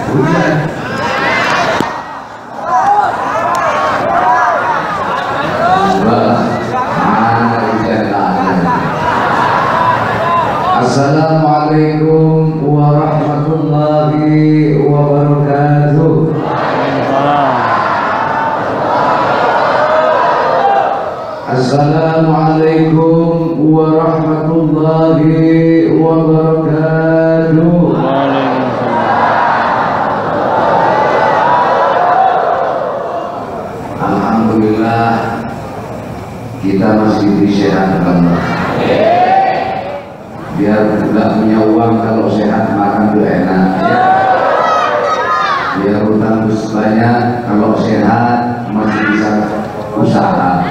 Hujan. Assalamualaikum warahmatullahi wabarakatuh. Assalamualaikum warahmatullahi wabarakatuh. Alhamdulillah kita masih diberi sehat Allah. Biar nggak punya uang, kalau sehat makan tuh enak ya. Biar utang banyak, kalau sehat masih bisa usaha.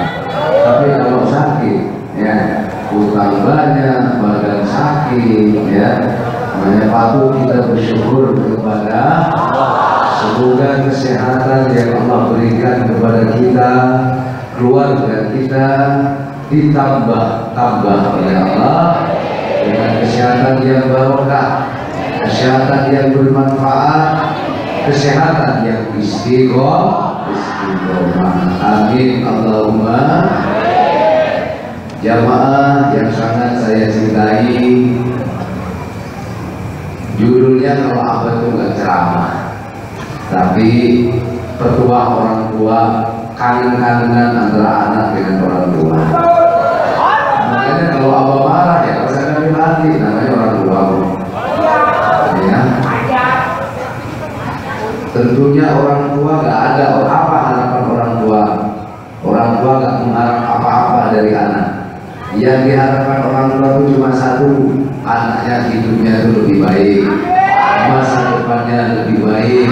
Tapi kalau sakit ya, utang banyak, badan sakit ya, makanya patut kita bersyukur kepada Allah. Semoga kesehatan yang Allah berikan kepada kita, keluarga kita ditambah oleh Allah dengan kesehatan yang barokah, kesehatan yang bermanfaat, kesehatan yang istiqomah. Amin Allahumma. Jamaah yang sangat saya cintai, judulnya kalau apa itu nggak ceramah, tapi petua orang tua, kangen-kangenan antara anak dengan orang tua. Makanya kalau abah marah ya rasakan hati, namanya orang tua ya. Tentunya orang tua gak ada apa harapan orang tua. Orang tua gak mengharap apa-apa dari anak. Yang diharapkan orang tua itu cuma satu, anaknya hidupnya itu lebih baik, masa depannya lebih baik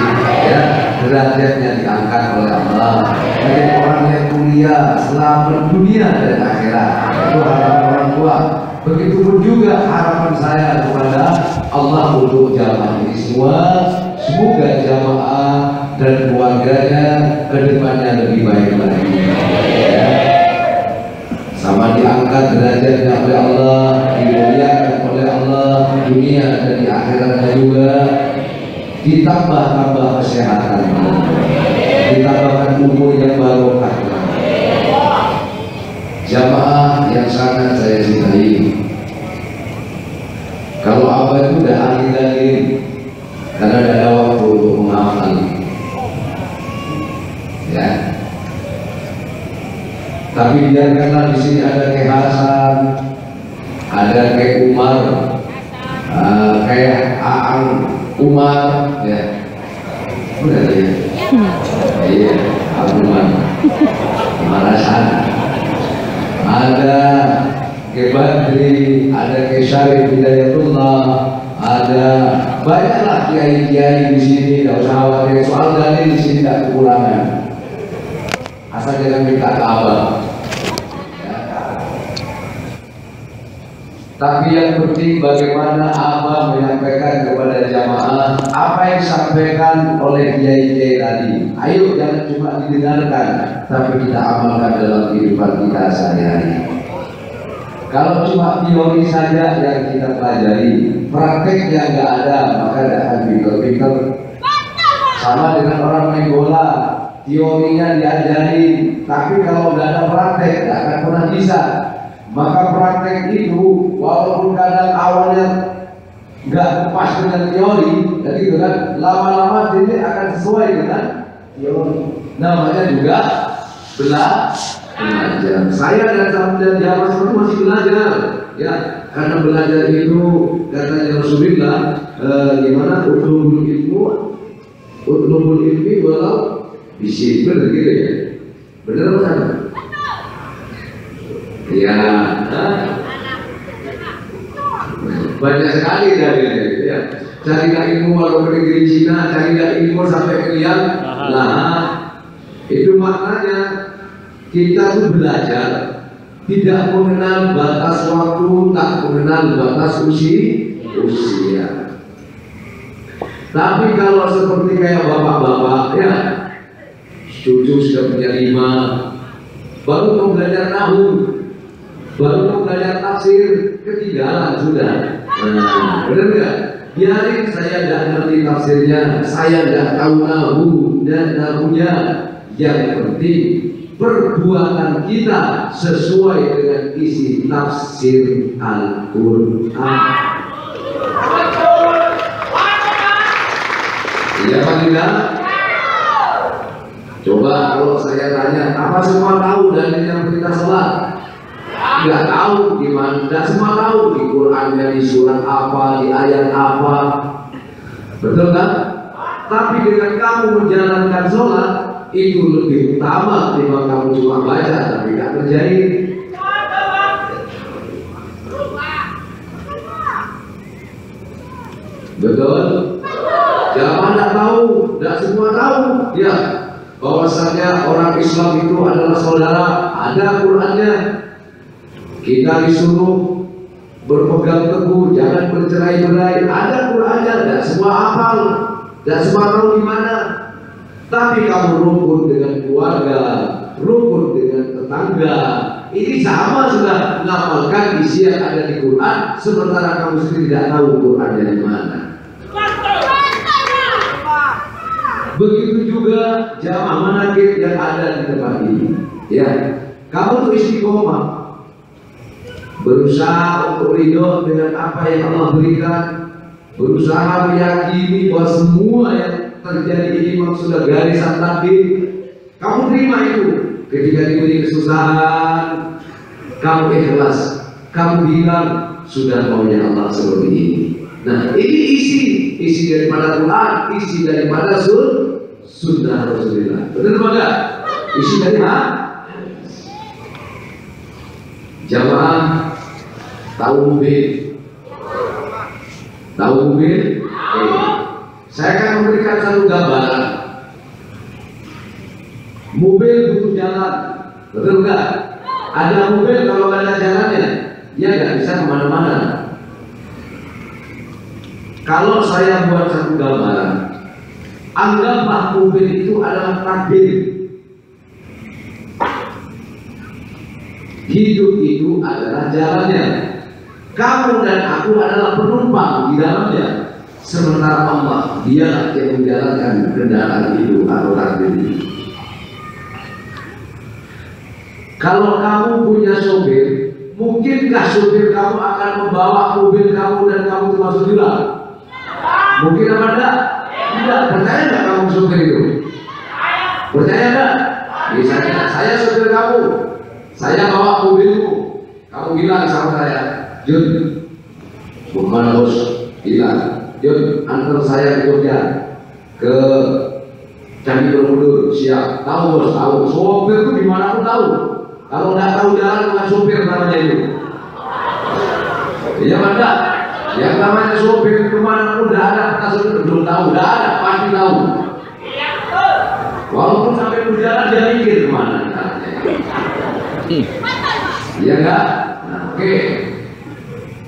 ya, derajatnya diangkat oleh Allah, menjadi orang yang mulia selamat dunia dan akhirat. Itu harapan orang tua. Begitupun juga harapan saya kepada Allah untuk jamaah ini semua. Semoga jamaah dan keluarganya kedepannya lebih baik lagi ya. Sama diangkat derajatnya oleh Allah, dimuliakan oleh Allah dunia dan di akhiratnya juga, ditambah kesehatan, ditambahkan umur yang barokah. Jamaah yang sangat saya cintai, kalau abah itu udah ahli karena tidak ada waktu untuk menghafal ya. Tapi biarkanlah di sini ada kayak Hasan, ada kayak Umar, kayak Aang Umar ya. Udah ya. Iya, Aang Umar. Umar Hasan. Ada kayak Badri, ada kayak Syarif Hidayatullah, ada banyaklah kiai-kiai di sini. Tidak usah khawatir soal dalil, di sini tidak kekurangan. Asal jangan minta ke abah. Tapi yang penting bagaimana abah menyampaikan kepada jamaah apa yang disampaikan oleh kiai-kiai tadi. Ayo jangan cuma didengarkan, tapi kita amalkan dalam kehidupan kita sehari-hari. Kalau cuma teori saja yang kita pelajari, prakteknya nggak ada, maka tidak akan pintar-pintar. Sama dengan orang main bola, teorinya diajari, tapi kalau nggak ada praktek, nggak akan pernah bisa. Maka praktek itu walaupun kadang awalnya nggak pas dengan teori, jadi itu kan lama-lama jadi akan sesuai dengan teori. Namanya juga belajar. Saya dan jamaah seperti masih belajar, ya, karena belajar itu katanya Rasulullah, gimana utlubul ilmi walau bisi, benar gitu ya, benar kan? Ya, banyak sekali dalilnya gitu ya. Carilah ilmu walaupun negeri Cina, carilah ilmu sampai ke Liang. Nah, itu maknanya kita tuh belajar tidak mengenal batas waktu, tak mengenal batas usia. Tapi kalau seperti kayak bapak-bapak ya, cucu sudah punya 5, baru mau belajar nahu, baru mau belajar tafsir, ketinggalan sudah. Benar nggak? biarin saya tidak ngerti tafsirnya, saya tidak tahu nahunya. Yang penting perbuatan kita sesuai dengan isi tafsir Al-Quran. Iya Pak Tidak? Coba kalau saya tanya, apa semua tahu dari yang kita sholat? Nggak tahu gimana, nggak semua tahu di Qurannya, di surat apa, di ayat apa, betul kan? Tapi dengan kamu menjalankan sholat itu lebih utama dibanding kamu cuma baca tapi nggak kerjain. Betul? Jangan nggak tahu, nggak semua tahu, ya. Bahwasanya orang Islam itu adalah saudara, ada Qurannya. Kita disuruh berpegang teguh, jangan bercerai-berai. Ada Qurannya, tidak semua hafal, tidak semua tahu di mana. Tapi kamu rukun dengan keluarga, rukun dengan tetangga. Ini sama sudah mengamalkan isi yang ada di Quran, sementara kamu sendiri tidak tahu Qurannya di mana. Begitu juga jamaah manakib yang ada di tempat ini. Ya, kamu tuh istiqomah, berusaha untuk ridho dengan apa yang Allah berikan, berusaha meyakini bahwa semua yang terjadi ini memang sudah garisan takdir. Kamu terima itu. Ketika diberi kesusahan, kamu ikhlas, kamu bilang sudah maunya Allah seperti ini. Nah, ini isi daripada Quran, isi daripada sunnah Rasulullah. Betul enggak? Isi dari jamaah tahu mobil. Tahu mobil? Saya akan memberikan satu gambaran. Mobil butuh jalan, betul enggak? Ada mobil kalau nggak ada jalannya, dia nggak bisa kemana-mana. Kalau saya buat satu gambaran, anggaplah mobil itu adalah takdir. Hidup itu adalah jalannya. Kamu dan aku adalah penumpang di dalamnya. Sementara Allah, Dia yang menjalankan kendaraan itu atau takdir itu. Kalau kamu punya sopir, mungkinkah sopir kamu akan membawa mobil kamu dan kamu termasuk jurang? Mungkin apa enggak? Tidak. Percaya enggak kamu sopir itu? Percaya enggak? Misalnya saya sopir kamu, saya bawa mobilmu, kamu bilang sama saya, Jun, bukan bos, bilang, Jun, antar saya ke Jogja, ke Candi Borobudur, siap. Tahu bos, tahu. Sopir itu dimana pun tahu. Kalau nggak tahu jalan bukan sopir namanya itu. Iya mana? Yang namanya sopir kemana pun tidak ada pernah sopir belum tahu, tidak ada, pasti tahu. Walaupun sampai berjalan dia mikir kemana. Iya enggak? Nah, oke.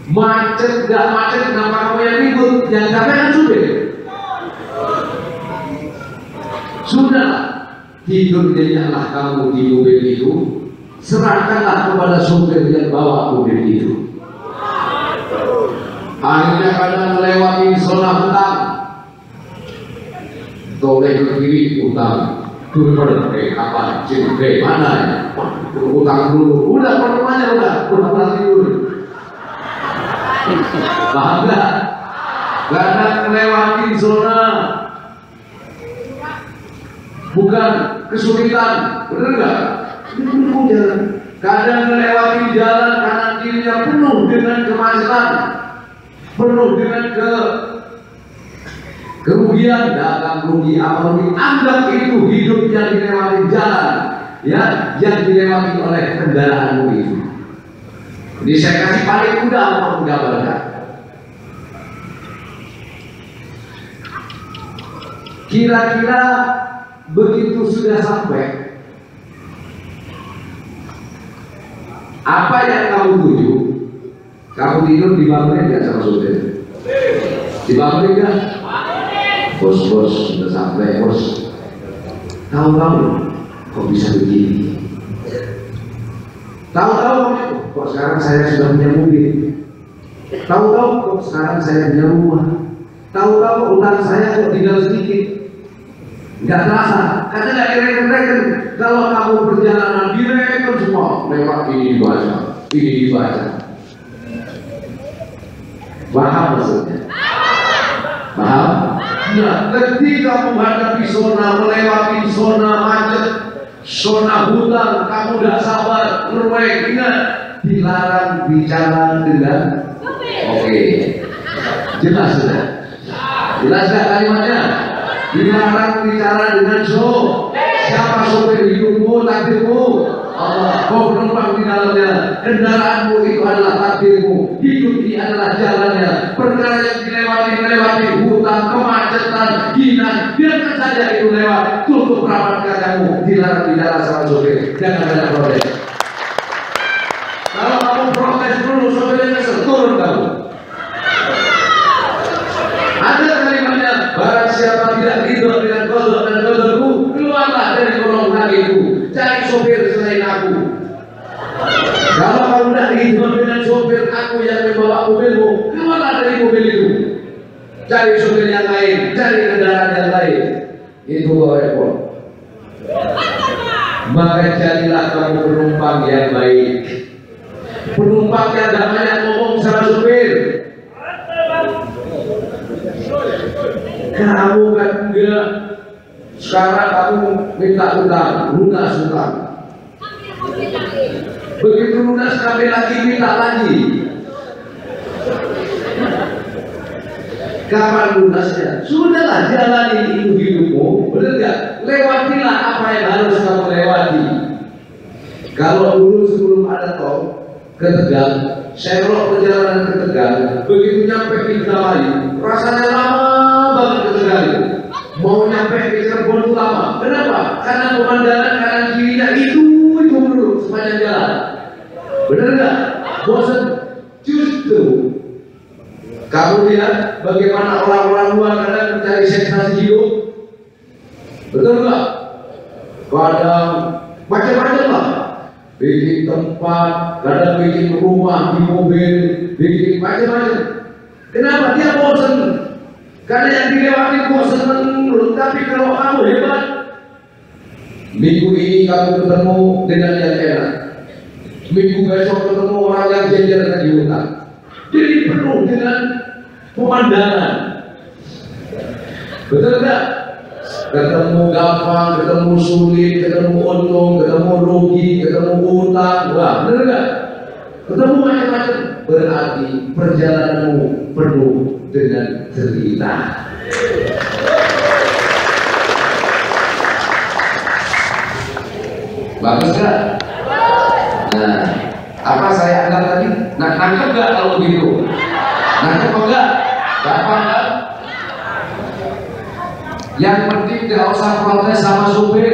Macet nggak macet, kenapa kamu yang ribut? Yang capek kan sopir. Sudah tidur nyenyak kamu di mobil itu. Serahkanlah kepada sopir yang bawa mobil itu. Akhirnya kadang melewati zona hutang, toleh ke kiri hutang, turun kapan, ciri mana ya? Hutang dulu, udah pertemuannya udah tidur. Paham nggak? Kadang melewati zona bukan kesulitan, benar nggak? Kadang melewati jalan kanan kirinya penuh dengan kemacetan, penuh dengan kerugian, dagang rugi apa rugi. Anggap itu hidup yang dilewati jalan, ya, yang dilewati oleh kendaraanmu itu. Jadi saya kasih paling mudah untuk menggambarkan. Kira-kira begitu sudah sampai, apa yang kamu tuju? Kamu tidur dibangunin nggak sama sopir? Dibangunin nggak? Bos sudah sampai bos. Tahu kok bisa begini? Tahu kok sekarang saya sudah punya mobil. Tahu kok sekarang saya punya rumah. Tahu-tahu utang saya kok tinggal sedikit, nggak terasa, karena nggak direken-reken. Kalau kamu perjalanan direken semua, lewat ini dibaca. Paham maksudnya? Paham? Nah, ketika menghadapi zona, melewati zona macet, zona hutan, kamu udah sabar, ngeruek, ingat, dilarang bicara dengan oke. Jelas sudah? Jelas gak kalimatnya? Dilarang bicara dengan siapa sopir hidupmu, takdirmu? Allah. Kau penumpang di dalamnya, kendaraanmu itu adalah takdirmu, hidup ini adalah jalannya. Perkara yang dilewati hutan, kemacetan, hina, biarkan saja itu lewat. Tutup rapat kacamu, dilarang bicara sama sopir, jangan ada protes. Kalau kamu protes dulu, sopirnya kesel, turun kamu. Ada kalimatnya, barang siapa tidak ridho dengan qadha dan qadarku, keluarlah dari golongan kakiku, cari sopir selain aku. Kalau kamu tidak ridho dengan sopir aku yang membawa mobilmu, keluarlah dari mobil itu, cari sopir yang lain, cari kendaraan yang lain. Itu repot. Maka jadilah kamu penumpang yang baik, penumpang yang tidak banyak ngomong sama sopir. Kamu kan enggak, sekarang kamu minta utang, lunas utang. Begitu lunas kami lagi minta lagi. Kapan lunasnya? Sudahlah, jalani itu hidupmu, benar nggak? Lewatilah apa yang harus kamu lewati. Kalau dulu sebelum ada tol ke Tegal, saya perjalanan ke Tegal, begitu nyampe di Indramayu, rasanya lama banget ke Tegal itu. Mau nyampe ke Cirebon itu lama. Kenapa? Karena pemandangan kanan kirinya itu dulu sepanjang jalan. Benar nggak? Bosan. Justru kamu lihat bagaimana orang-orang luar kadang mencari sensasi hidup. Betul nggak? Kadang macam-macam lah. Bikin tempat, kadang bikin rumah di mobil, bikin macam-macam. Kenapa? Dia bosan. Karena yang dilewati bosan menurut. Tapi kalau kamu hebat, minggu ini kamu ketemu dengan yang enak, minggu besok ketemu orang yang jajar di hutan. Jadi penuh dengan pemandangan. Betul nggak? Ketemu gampang, ketemu sulit, ketemu untung, ketemu rugi, ketemu utang, wah, benar nggak? Ketemu macam-macam. Berarti perjalananmu penuh dengan cerita. Bagus nggak? Nah, apa saya anggap tadi? Nah, nangkep nggak kalau begitu? Nangkep enggak? Gampang kan? Yang penting tidak usah protes sama supir,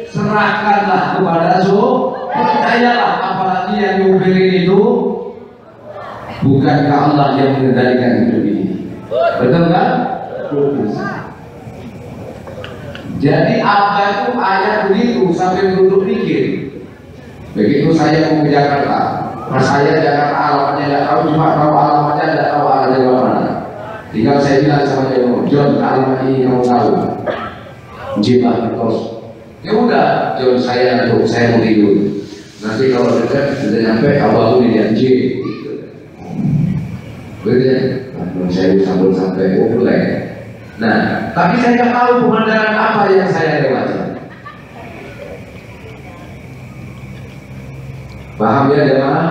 serahkanlah kepada supir. Percayalah, apalagi yang nyupirin itu bukankah Allah yang mengendalikan hidup ini? Betul kan? Jadi apa itu ayat begitu sampai duduk pikir. Begitu saya mau ke Jakarta, pas saya Jakarta alamatnya tidak tahu, cuma tahu alamatnya tidak tahu arahnya ke mana. Tinggal saya bilang sama dia, John, alamat ini kamu tahu? Jibah terus. Ya udah, John, saya mau tidur. Nanti kalau dekat sudah nyampe, abang ini dia J. Betul. Saya sampai boleh. Nah, tapi saya nggak tahu pemandangan apa yang saya lewati. Paham ya jemaah?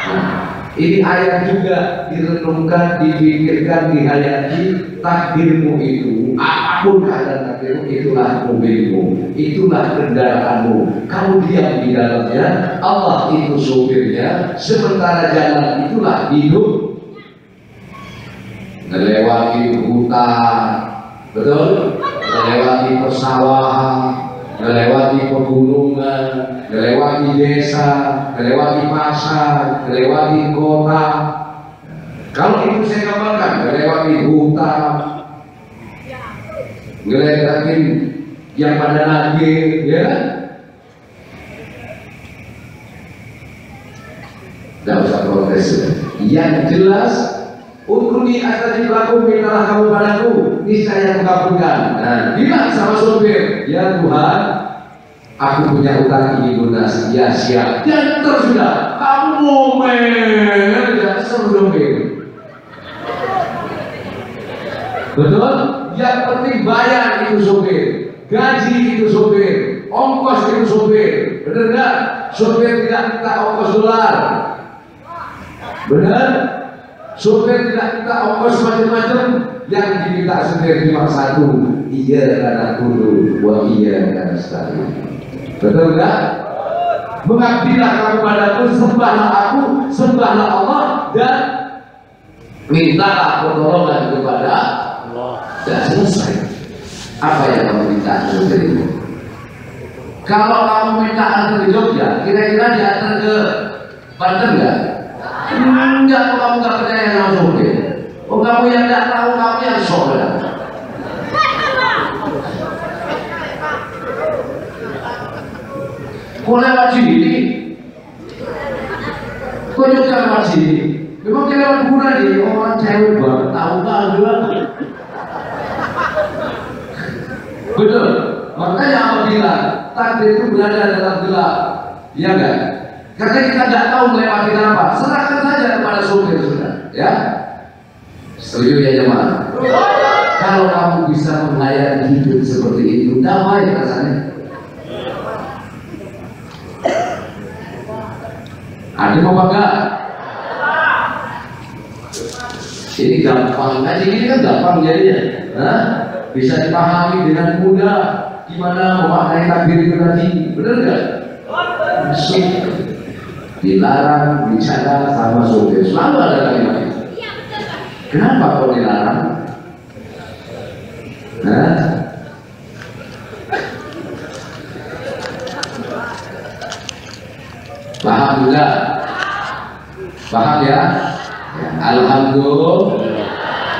Nah, ini ayat juga direnungkan, dipikirkan, dihayati. Takdirmu itu, apapun keadaan takdirmu, itulah mobilmu, itulah kendaraanmu. Kamu diam di dalamnya, Allah itu supirnya. Sementara jalan itulah hidup. Melewati hutan, betul? Melewati persawahan, melewati pegunungan, melewati desa, melewati pasar, melewati kota. Kalau itu saya gambarkan, melewati hutan, melewati yang pada lagi, ya. Tidak usah protes. Yang jelas Ud'uni astajib lakum, mintalah kamu padaku, niscaya aku kabulkan. Nah, bilang sama sopir, ya Tuhan, aku punya utang ini lunas. Ya siap. Dan terus sudah, kamu ngomel, ya kesel sopir. Betul? Yang penting bayar itu sopir, gaji itu sopir, ongkos itu sopir. Benar nggak? Sopir tidak minta ongkos dolar. Benar? Sopir tidak minta ongkos macam-macam. Yang diminta sopir cuma satu, iya karena guru, wa iya karena sekali. Betul nggak? Mengabdilah kamu padaku, sembahlah aku, sembahlah Allah, dan mintalah pertolongan kepada Allah. Dan selesai. Apa yang kamu minta sopir itu? Kalau kamu minta antar ke Jogja, kira-kira diantar ke Banten nggak? Enggak, kamu nggak percaya sama sopir. Oh, kamu yang nggak tahu, kamu yang sok. Kok lewat sini? Kok Jogja lewat sini? Memang dia lewat Buna nih, orang cewek banget, tahu kan juga. Betul. Makanya apa bilang takdir itu berada dalam gelap, iya enggak? Karena kita nggak tahu melewati apa, serahkan saja kepada sopir sudah, ya. Setuju ya jemaah? Kalau kamu bisa melayani hidup seperti itu, damai rasanya. Ada mau bangga? Ini gampang, ngaji ini kan gampang jadinya, bisa dipahami dengan mudah. Gimana memaknai takdir itu tadi, benar nggak? Masuk, dilarang bicara sama sopir, selalu ada kalimat itu. Kenapa kalau dilarang? Paham enggak? Paham ya? Alhamdulillah.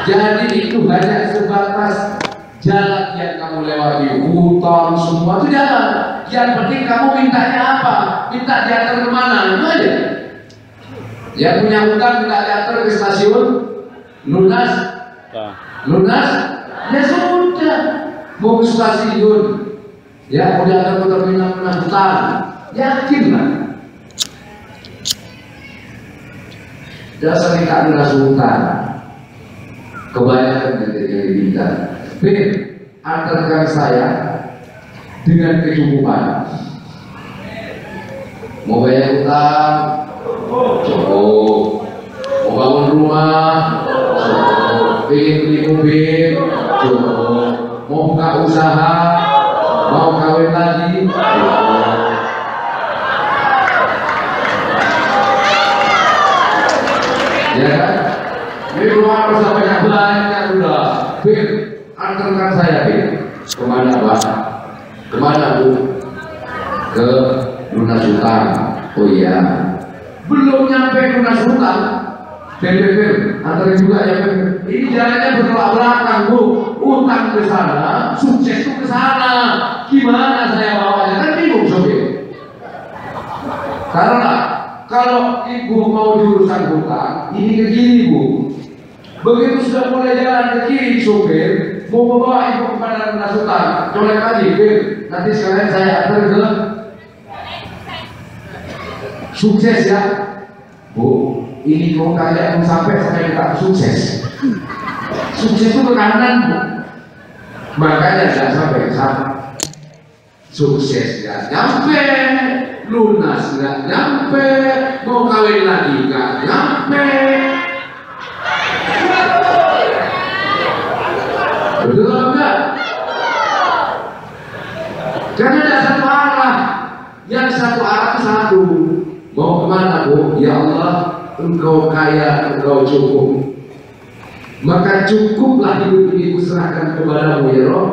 Jadi itu hanya sebatas jalan yang kamu lewati, hutan semua itu jalan. Yang penting kamu mintanya apa? Minta diantar kemana? Itu aja. Yang punya hutang minta diantar ke stasiun, lunas, lunas, ya sudah. Mau ke stasiun, ya mau diantar ke terminal lunas hutang, yakinlah. Dasar kita lunas hutang, kebanyakan yang diminta. Antarkan saya dengan kecukupan. Mau bayar utang, cukup. Mau bangun rumah, cukup. Pengen beli mobil, cukup. Mau buka usaha, mau kawin lagi, cukup. Ya kan? Ini rumah harus banyak udah. Antarkan saya, kemana Pak? Kemana Bu? Ke lunas hutang. Oh iya. Belum nyampe lunas hutang. Antarin juga ya. Ini jalannya bertolak belakang Bu. Utang ke sana, sukses itu ke sana. Gimana saya bawanya? Kan bingung sopir. Karena kalau ibu mau jurusan hutang, ini ke kiri Bu. Begitu sudah mulai jalan ke kiri sopir, mau membawa ibu kepada lunas hutang, colek lagi, nanti sekalian saya antar ke sukses ya, Bu. Ini kok kalian sampai saya minta sukses. Sukses itu ke kanan Bu. Makanya jangan sampai sukses nggak nyampe, lunas nggak nyampe, mau kawin lagi nggak nyampe. Betul enggak? Karena ada satu arah, yang satu arah satu. Mau kemana Bu? Ya Allah, Engkau kaya, Engkau cukup. Maka cukuplah hidup ini kuserahkan kepadamu ya Rob.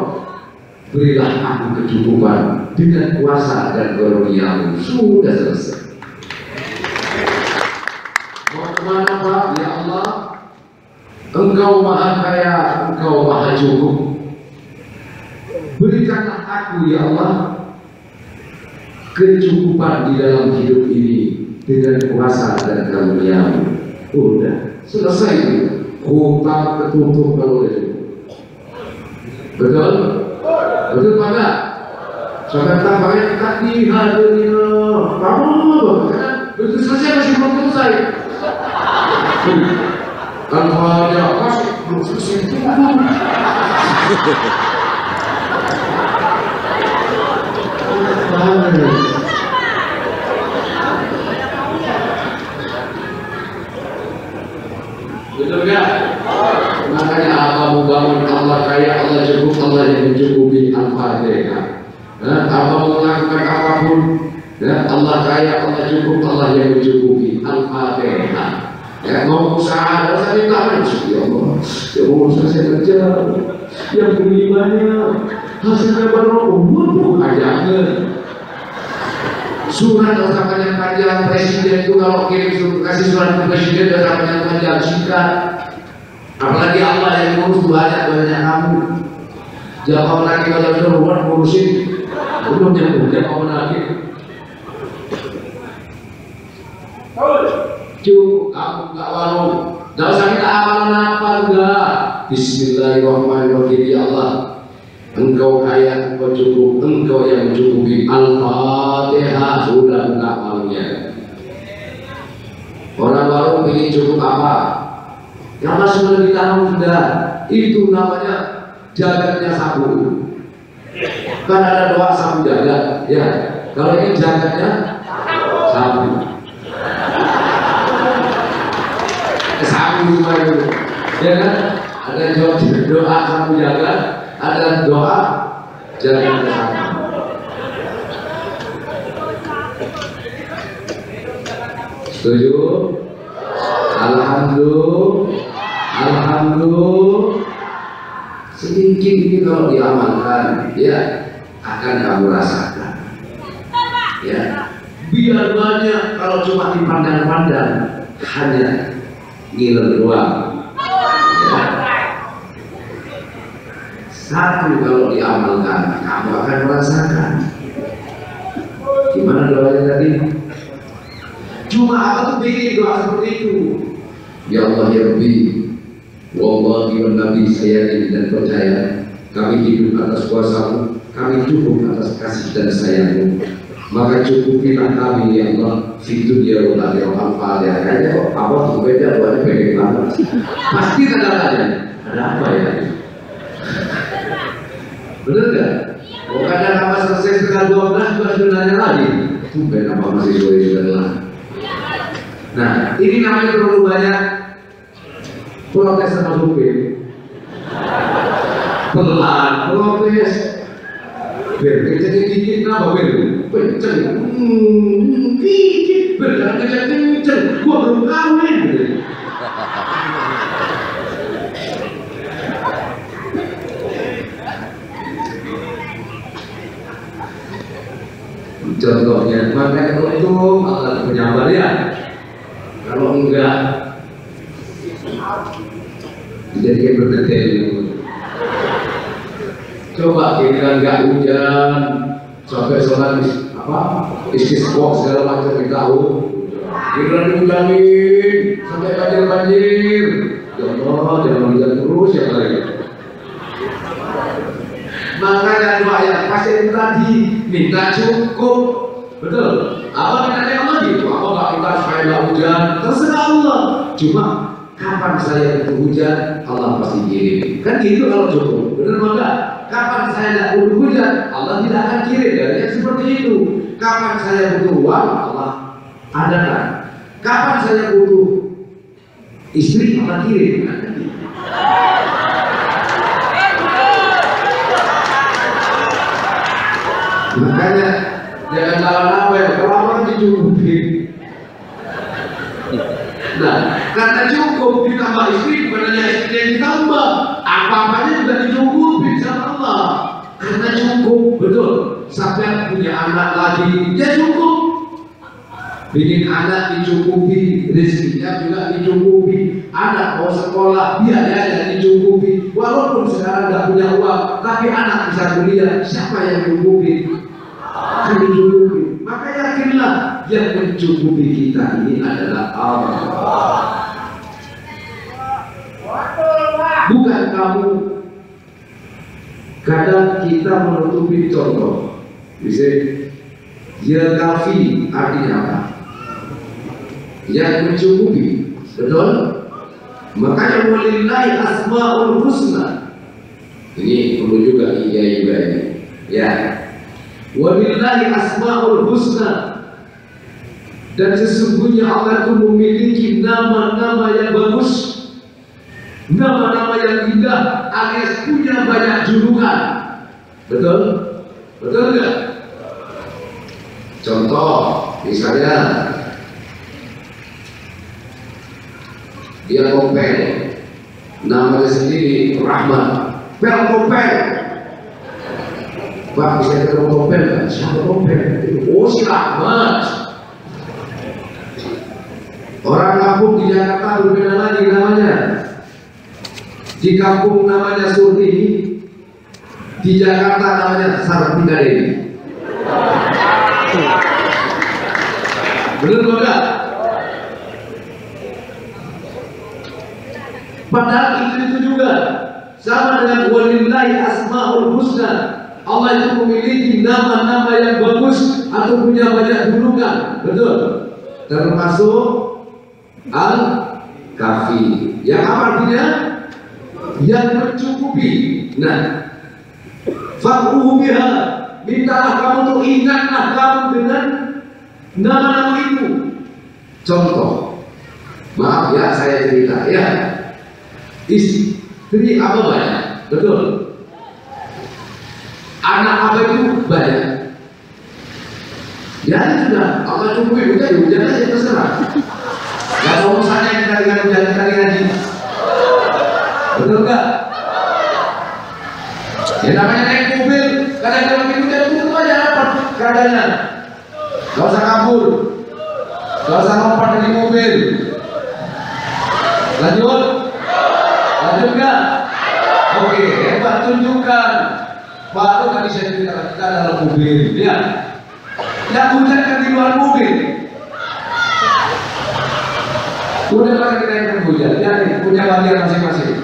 Berilah aku kecukupan dengan kuasa dan karunia-Mu. Sudah selesai. Mau kemana Pak? Ya Allah, Engkau maha kaya, Engkau maha cukup. Berikanlah aku ya Allah kecukupan di dalam hidup ini dengan kuasa dan karunia-Mu. Udah selesai. hutang ketutup kalau itu. Betul? Betul Pak enggak? Sampai tampaknya kaki hadirnya kamu karena begitu selesai masih belum selesai. Tanpa ada kasih belum selesai. Betul nggak? Makanya apa mau bangun Allah kaya, Allah cukup, Allah yang mencukupi. Al-Fatihah. Apa mau melakukan apapun, ya, Allah kaya, Allah cukup, Allah yang mencukupi. Al-Fatihah. Ya, mau usaha, rasa minta ya Allah, ya Allah saya kerja, yang beli banyak, hasilnya baru umur aja. Surat dosa panjang-panjang presiden itu kalau kirim kasih surat ke presiden dosa panjang-panjang singkat. Apalagi Allah yang ngurus banyak kamu. Jangan lagi kalau suruh ngurusin belum nyambung jangan lagi. Cukup kamu nggak warung. Nggak usah kita amalan apa enggak. Bismillahirrahmanirrahim ya Allah. Engkau kaya, engkau cukup, engkau yang mencukupi. Al-Fatihah. Sudah buka warungnya. Orang warung ingin cukup apa? Karena sudah ditahu sudah. Itu namanya jagatnya sapu. Kan ada doa sapu jagat, ya. Kalau ini jagatnya sapu. Sapu itu, ya kan? Ada doa sapu jagat. Ada doa jangan kesana. Setuju? Alhamdulillah. Sedikit ini kalau diamalkan, ya akan kamu rasakan. Ya, biar banyak kalau cuma dipandang-pandang hanya ngiler doang. Ya. Satu kalau diamalkan, kamu akan merasakan. Gimana doanya tadi? Cuma apa tuh bikin doa seperti itu? Ya Allah ya Rabbi, wallahi wa nabi saya ini dan percaya kami hidup atas kuasa-Mu, kami cukup atas kasih dan sayang-Mu. Maka cukupilah kami ya Allah fi dunya wal akhirah. Al-Fatihah. Kayaknya kok apa tuh beda doanya pendek banget. Pasti ada apa ya? Bener gak? Bukannya nama selesai setengah 12 juga sudah nanya lagi. Tumben apa masih sore juga lah. Nah, ini namanya terlalu banyak protes sama supir. Pelan, protes. Biar kencengin dikit, kenapa biar? Kenceng, dikit. Biar kenceng, gua belum kawin. Contohnya, makanya untung Allah penyabar ya. Kalau enggak, dijadikan berdetail. Coba kira enggak hujan, sampai sholat istisqa segala macam di tahu. Kira dihujanin, sampai banjir. Ya Allah, jangan hujan terus ya kali. Makanya doa yang pasti itu tadi minta cukup, betul. Apa mintanya Allah gitu? Apa nggak minta supaya nggak hujan? Terserah Allah. Cuma kapan saya butuh hujan, Allah pasti kirim. Kan gitu kalau cukup, benar enggak? Kapan saya tidak butuh hujan, Allah tidak akan kirim. Dari seperti itu. Kapan saya butuh uang, Allah adakan. Kapan saya butuh istri, Allah kirim. Makanya jangan lawan apa ya, kalau dicukupi. Nah, karena cukup ditambah istri, bukannya istri yang ditambah, apa-apanya juga dicukupi sama Allah. Karena cukup, betul. Sampai punya anak lagi, ya cukup. Bikin anak dicukupi, rezekinya juga dicukupi. Anak mau sekolah, biayanya dicukupi. Walaupun sekarang nggak punya uang, tapi anak bisa kuliah, siapa yang mencukupi? Mencukupi. Maka yakinlah yang mencukupi kita ini adalah Allah. kamu, kadang kita menutupi contoh. Bisa ya kafi artinya apa? Yang mencukupi, betul? Makanya walillahi asmaul husna. Ini perlu juga ini. Ya. Walillahi asmaul husna. Dan sesungguhnya Allah itu memiliki nama-nama yang bagus, nama-nama yang indah, alias punya banyak julukan. Betul? Betul nggak? Contoh, misalnya dia Kopel, namanya sendiri Rahmat, Kopel. Pak, bisa ketemu Kopel kan? Siapa Kopel? Oh, si Rahmat. Orang kampung di Jakarta berbeda lagi namanya. Di kampung namanya Surti, di Jakarta namanya Sartika Dewi. Benar enggak? Padahal itu juga sama dengan walillahi asmaul husna. Allah itu memiliki nama-nama yang bagus atau punya banyak julukan. Betul? Termasuk Al-Kafi. Yang apa artinya? Yang mencukupi. Nah, fa'uhu biha, mintalah kamu untuk ingatlah kamu dengan nama-nama itu. Contoh, maaf ya saya cerita ya. Istri apa banyak? Betul. Anak apa itu banyak. Ya sudah, Allah cukupi, udah hujan aja terserah. Gak ada urusannya kita dengan hujan kali lagi. Betul gak? Ya namanya naik mobil, kadang-kadang hujan tutup aja rapat keadaannya. Gak usah kabur, gak usah lompat dari mobil. Lanjut, lanjut gak? Oke, hebat, tunjukkan. Baru tadi saya ceritakan kita dalam mobil, ya. Yang hujan kan di luar mobil. Udah lah kita yang hujan, ya punya bagian masing-masing.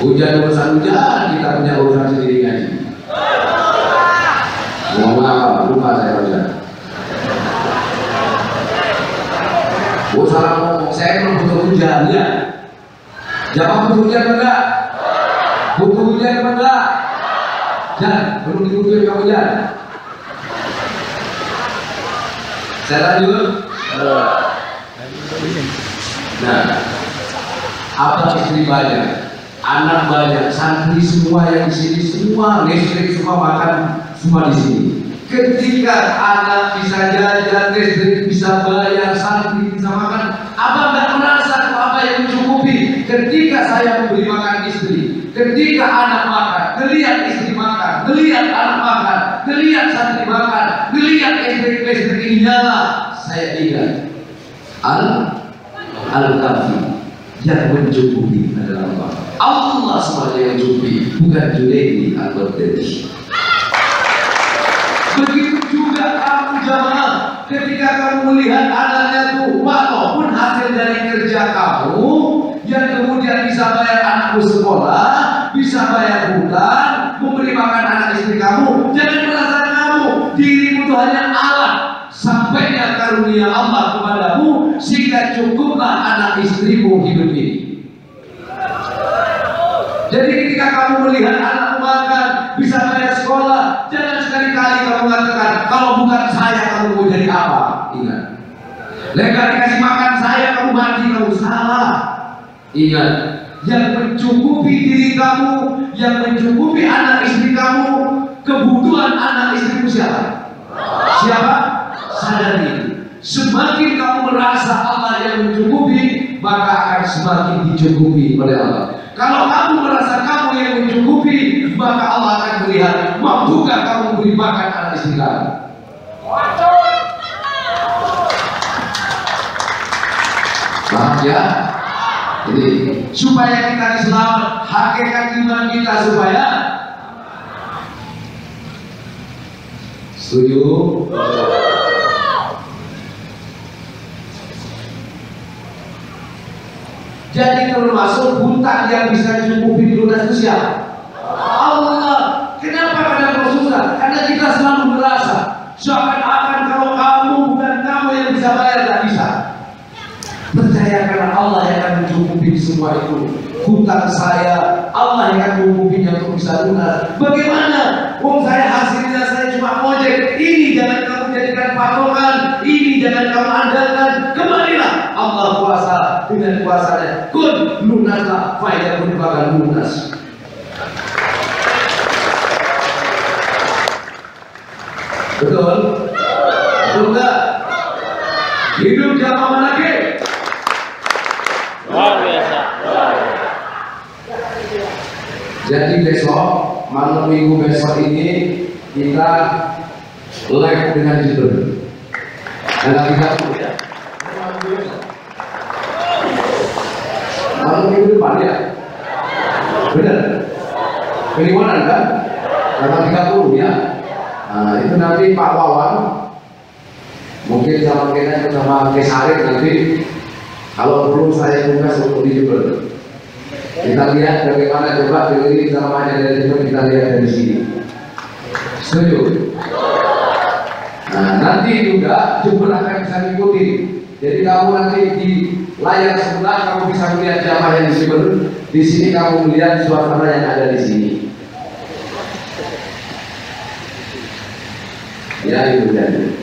Hujan urusan hujan, kita punya urusan sendiri aja. Mohon maaf, lupa saya hujan. Salah ngomong, saya memang butuh hujan ya. Jawab butuh hujan enggak? Butuh hujan enggak? Dan belum dibutuhin kamu hujan. Saya lanjut. Nah, apa istri banyak, anak banyak, santri semua yang di sini, semua listrik, semua makan, semua di sini. Ketika anak bisa jajan, listrik bisa bayar, santri bisa makan, apa nggak merasa apa yang mencukupi? Ketika saya memberi makan istri, ketika anak makan, ngelihat istri makan, ngelihat anak makan, ngelihat santri makan, ngelihat listrik ini nyala, saya ingat Al-Kafi yang mencukupi adalah apa? Allah semuanya yang mencukupi, bukan Junaidi Al-Baghdadi. Begitu juga kamu jamaah, ketika kamu melihat anaknya tuh, walaupun hasil dari kerja kamu yang kemudian bisa bayar anakmu sekolah, bisa bayar hutang, memberi makan anak istri kamu, jangan merasa kamu dirimu itu hanya alat sampainya karunia Allah kepadamu sehingga cukuplah anak istrimu hidup ini. Jadi ketika kamu melihat anakmu makan, bisa bayar sekolah, jangan sekali-kali kamu mengatakan kalau bukan saya kamu mau jadi apa? Ingat, legal dikasih makan saya kamu mati, kamu salah. Ingat, yang mencukupi diri kamu, yang mencukupi anak istri kamu, kebutuhan anak istrimu siapa? Siapa? Sadari itu. Semakin kamu merasa Allah yang mencukupi, maka akan semakin dicukupi oleh Allah. Kalau kamu merasa kamu yang mencukupi, maka Allah akan melihat mampukah kamu memberi makan anak istri kamu. Paham ya? Jadi supaya kita diselamat, hakikat iman kita supaya setuju. Jadi termasuk hutang yang bisa dicukupi lunas itu siapa? Allah. Kenapa kadang susah? Karena kita selalu merasa seakan-akan kalau kamu bukan kamu yang bisa bayar, tak bisa. Percaya karena Allah yang akan mencukupi semua itu. Hutang saya, Allah yang akan mencukupinya untuk bisa lunas. Bagaimana? Wong saya hasilnya saya cuma ojek. Ini jangan kamu jadikan patokan. Ini jangan kamu andalkan. Kemarilah Allah kuasa dengan kuasanya. Kun lunaslah, faedah pun bakal lunas. Betul? Betul enggak? Hidup jamaah manakib. Luar biasa. Jadi besok, malam minggu besok ini kita live dengan Jibril. Dalam 30 ya. Malam minggu depan ya. Benar? Kelimanan kan? Dalam 30 ya. Nah, itu nanti Pak Wawan mungkin sama kita sama Kesarik nanti kalau perlu saya buka untuk Jibril. Kita lihat bagaimana coba dari namanya dari itu kita lihat dari sini. Setuju? Nah, nanti juga Jibril akan bisa mengikuti. Jadi kamu nanti di layar sebelah kamu bisa melihat jamaah yang di Jibril. Di sini kamu melihat suasana yang ada di sini. Ya itu jadi.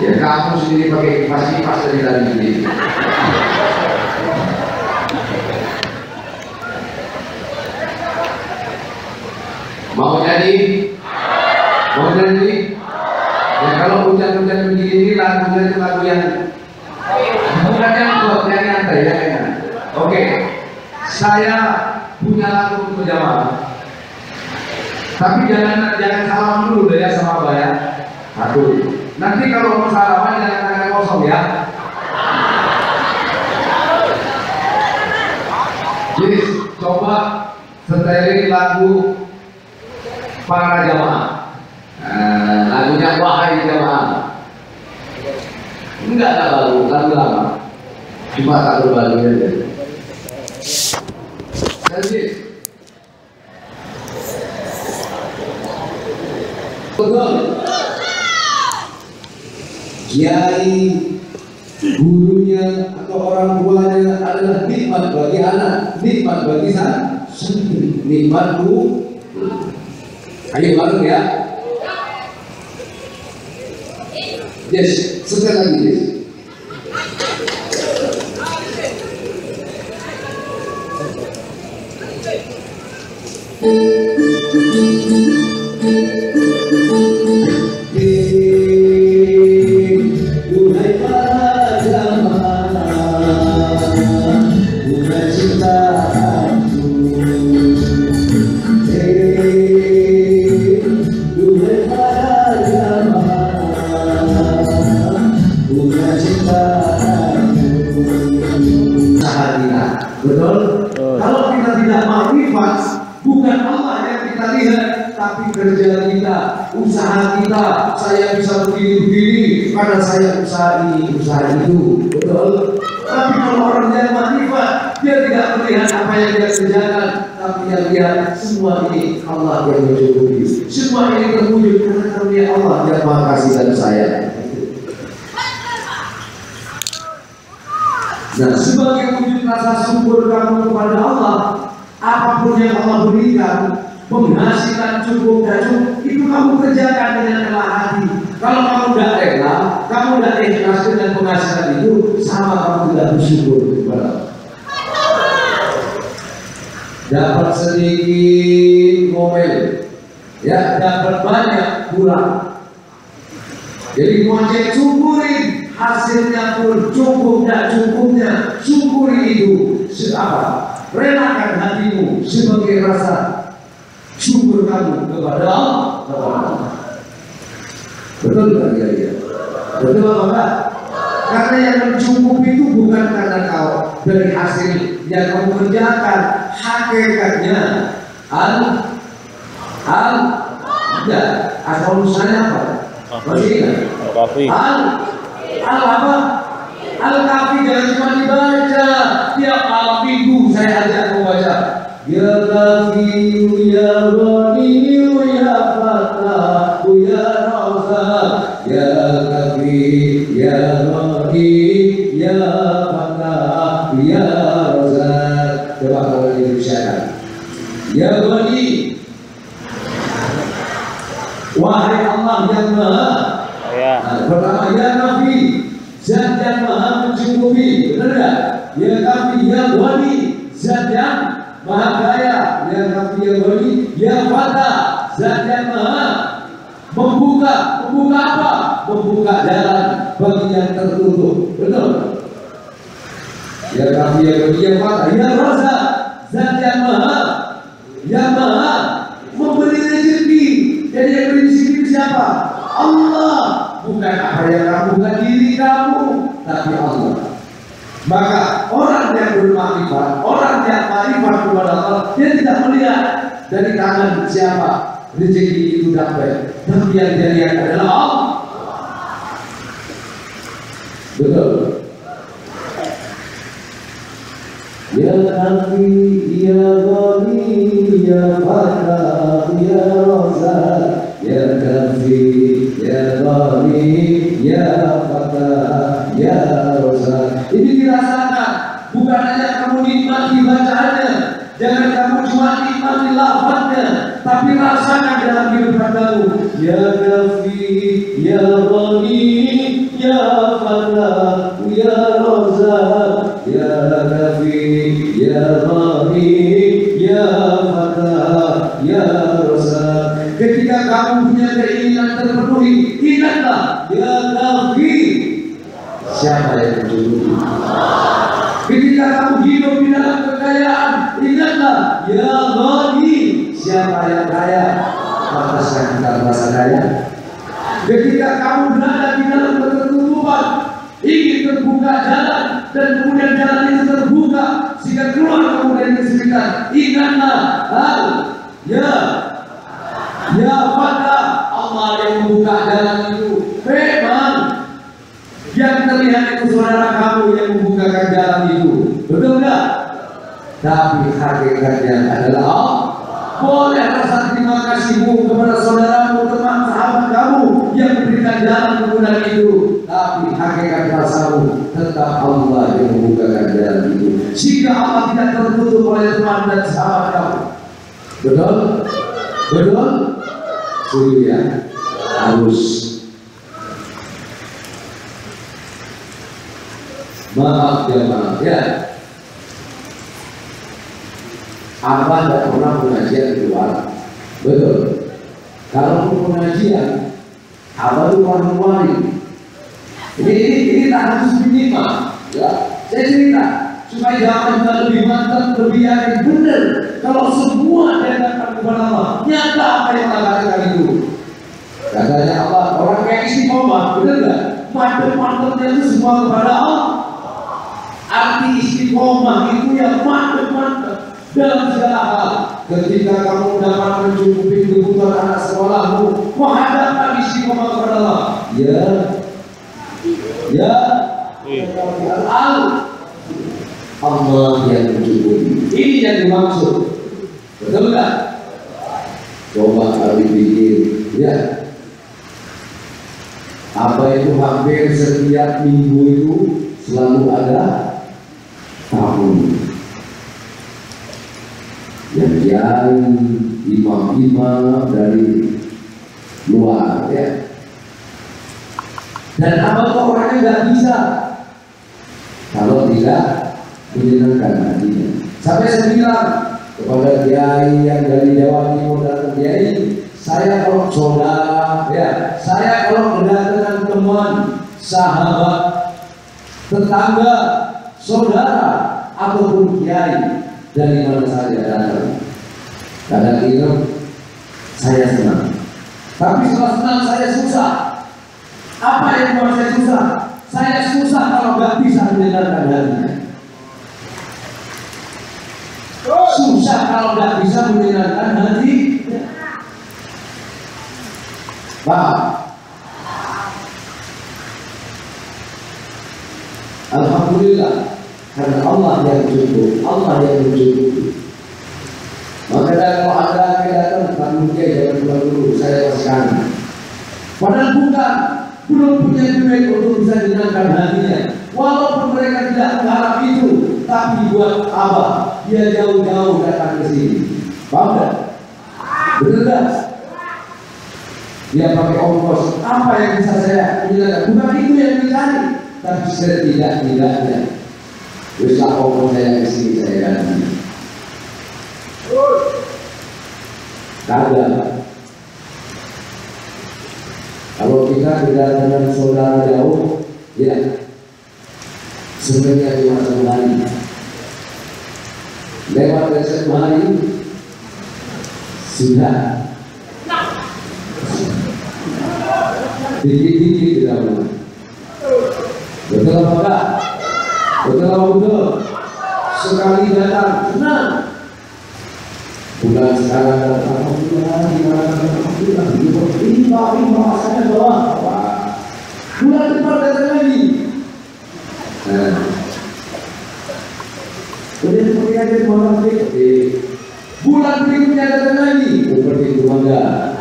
Ya kamu sendiri pakai kipas dari tadi sendiri. Mau jadi? Mau jadi? Ya kalau hujan-hujan begini lagunya itu lagu yang bukan yang buat yang nyantai ya kan? Oke, saya punya lagu untuk jamaah. Tapi jangan salaman dulu ya sama Abah ya. Satu. Nanti kalau mau salaman jangan tangan kosong ya. Jadi coba setelin lagu para jamaah. Lagunya wahai jamaah. Enggak lagu lama. Cuma satu lagu aja. Jadi betul. Kiai, gurunya atau orang tuanya adalah nikmat bagi anak, nikmat bagi santri, nikmat bu. Ayo bareng ya. Yes, sekali lagi yes. Betul? Kalau kita tidak makrifat, bukan Allah yang kita lihat, tapi kerja kita, usaha kita. Saya bisa begini-begini karena saya usaha ini, usaha itu. Betul? Tapi kalau orang yang makrifat, dia tidak melihat apa yang dia kerjakan, tapi yang lihat semua ini Allah yang mencukupi. Semua ini terwujud karena karunia Allah yang Maha Kasih dan Sayang. Nah, sebagai wujud rasa syukur kamu kepada Allah, apapun yang Allah berikan, penghasilan cukup dan cukup, itu kamu kerjakan dengan rela hati. Kalau kamu tidak rela, kamu tidak ikhlas dengan penghasilan itu, sama kamu tidak bersyukur kepada Allah. Dapat sedikit ngomel, ya dapat banyak kurang. Jadi wajib syukurin. Hasilnya pun cukup dan cukupnya, syukuri itu. Apa? Relakan hatimu sebagai rasa syukur kamu kepada Allah. Betul tak ya? Betul apa enggak? Karena yang mencukupi itu bukan karena kau dari hasil yang kamu kerjakan, hakikatnya enggak. Asal usulnya apa? Masih ingat? Apa? Al-Kahfi jangan cuma dibaca. Tiap malam minggu saya ajak membaca. Ya Kafiyu ya Ghaniyu ya Fatahu ya Razak. Ya Kafi ya Ghani ya Fatahu ya Razak. Coba kalau diusahakan. Ya Ghani, wahai Allah yang Maha. Pertama, ya Kafi, Zat yang Maha mencukupi. Benar enggak? Ya Kafi ya Ghani, Zat yang Maha Kaya. Ya Kafi ya Ghani ya Fatah, Zat yang Maha membuka. Membuka apa? Membuka jalan bagi yang tertutup. Betul? Ya Kafi ya Ghani ya Fatah ya Razak, Zat yang Maha memberi rezeki. Jadi yang beri rezeki itu siapa? Allah. Bukan apa yang kamu, bukan diri kamu, tapi Allah. Maka orang yang bermakrifat, orang yang makrifat kepada Allah, dia tidak melihat dari tangan siapa rezeki itu dapat, tapi yang dia lihat adalah Allah. Betul. Ya Kafi ya Ghani ya Fatah ya Razak. Ya Kafi ya Ghani ya Fatah ya Razak. Ini dirasakan, bukan hanya kamu nikmati bacaannya, jangan kamu cuma nikmati lafaznya, tapi rasakan dalam kehidupan kamu. Ya Kafi ya Ghani ya Fatah ya Razak. Ya Kafi ya Ghani ya Fatah ya Razak. Ketika kamu punya keinginan terpenuhi, ingatlah ya Kafi, siapa yang mencukupi. Ketika kamu hidup di dalam kekayaan, ingatlah ya Ghani, siapa yang kaya. Pantaskah kita merasa kaya? Ketika kamu berada di dalam ketertutupan, ingin terbuka jalan, dan kemudian jalan itu terbuka sehingga keluar kamu dari kesulitan, ingatlah ya Fatah, Allah yang membuka jalan itu. Memang yang terlihat itu saudara kamu yang membukakan jalan itu, betul enggak? Tapi hakikatnya adalah Allah. Boleh rasa terima kasihmu kepada saudaramu, teman, sahabat kamu yang memberikan jalan kemudahan itu, tapi hakikat rasamu tetap Allah yang membukakan jalan itu, sehingga Allah tidak tertutup oleh teman dan sahabat kamu. Betul? Betul? Setuju ya? Harus. Maaf ya, maaf ya. Abah tidak pernah pengajian di luar. Betul. Kalau pengajian, Abah itu warna-warni. Ini tak harus minimal. Ya, saya cerita supaya jangan kita lebih mantap, lebih yakin benar. Kalau semua datang kepada Allah, nyata apa yang Allah katakan itu. Katanya Allah, orang kayak istiqomah, benar nggak? Mantap-mantapnya itu semua kepada Allah. Arti istiqomah itu yang mantap-mantap dalam segala hal. Ketika kamu dapat mencukupi kebutuhan anak sekolahmu, menghadapkan istiqomah kepada Allah. Allah yang mencukupi. Ini yang dimaksud. Betul nggak? Coba kali pikir, ya. Apa itu hampir setiap minggu itu selalu ada tamu. Yang kiai, imam-imam dari luar, ya. Dan apa tuh orangnya nggak bisa kalau tidak menyenangkan hatinya. Sampai saya bilang kepada kiai yang dari Jawa Timur dan kiai, saya kalau saudara, ya, saya kalau kedatangan teman, sahabat, tetangga, saudara ataupun kiai dari mana saja datang, kadang itu saya senang. Tapi setelah senang saya susah. Apa yang membuat saya susah? Saya susah kalau nggak bisa mendengarkan hatinya. Susah kalau nggak bisa mendengarkan hati. Paham? alhamdulillah, karena Allah yang cukup, Allah yang mencukupi. Maka kalau ada yang datang, Pak Mutia jangan keluar dulu, saya paskan. Padahal bukan, belum punya duit untuk bisa menyenangkan hatinya. Walaupun mereka tidak mengharap itu, tapi buat apa? Dia jauh-jauh datang ke sini. Paham tak? Benar tak? Dia pakai ongkos. Apa yang bisa saya menyenangkan? Bukan itu yang dicari, tapi setidak-tidaknya bisa ongkos saya ke sini saya ganti. Kagak. Kalau kita tidak dengan saudara jauh, ya sebenarnya cuma 1 hari. Lewat dari 1 hari sudah dikit-dikit tidak mulai. Betul apa enggak? Betul apa betul? Sekali datang senang. Bulan sekarang alhamdulillah, ini bahasanya bawah. Bulan depan datang lagi. Kemudian seperti aja malam bulan berikutnya datang lagi. Seperti itu mangga.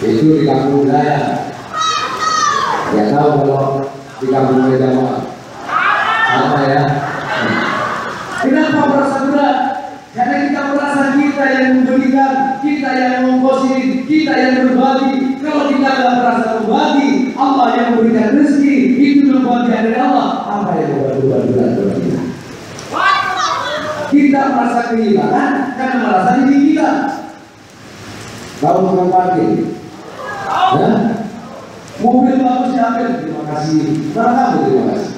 Itu di kampung saya. Ya tahu kalau di kampung saya apa ya? Kenapa merasa berat? Karena kita merasa kita yang memberikan, kita yang mengongkosin, kita yang berbagi. Kalau kita tidak merasa berbagi, Allah yang memberikan rezeki, itu bagian dari Allah. Apa yang membuat berat bagi kita? Kita merasa kehilangan karena merasa diri kita. Kalau tukang parkir, ya? Mobil bagus diambil, terima kasih. Kamu terima kasih.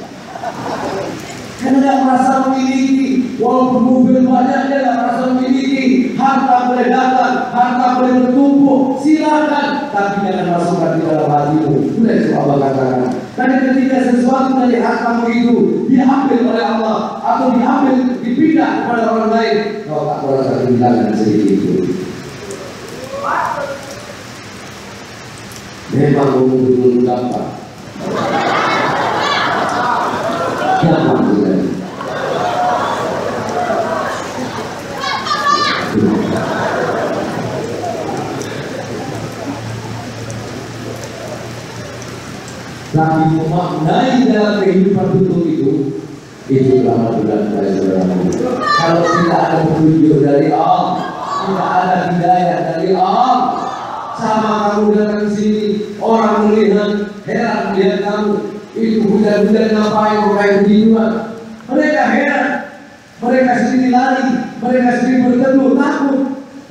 Karena tidak merasa memiliki, walaupun mobil banyak dia tidak merasa memiliki. Harta boleh datang, harta boleh bertumpuk, silakan, tapi jangan masukkan di dalam hatimu. Sudah itu Allah katakan. Karena ketika sesuatu dari hartamu itu diambil oleh Allah atau diambil, dipindah kepada orang lain, kau tak merasa kehilangan sedikit itu. Memang umur gampang. Gampang juga. Tapi memaknai dalam kehidupan itu lama bulan saudaramu. Kalau tidak ada petunjuk dari Allah, tidak ada hidayah dari Allah, sama kamu datang ke sini, orang melihat heran melihat kamu. Itu budak-budak ngapain pakai beginian? Mereka heran, mereka sendiri lari, mereka sendiri berteduh takut.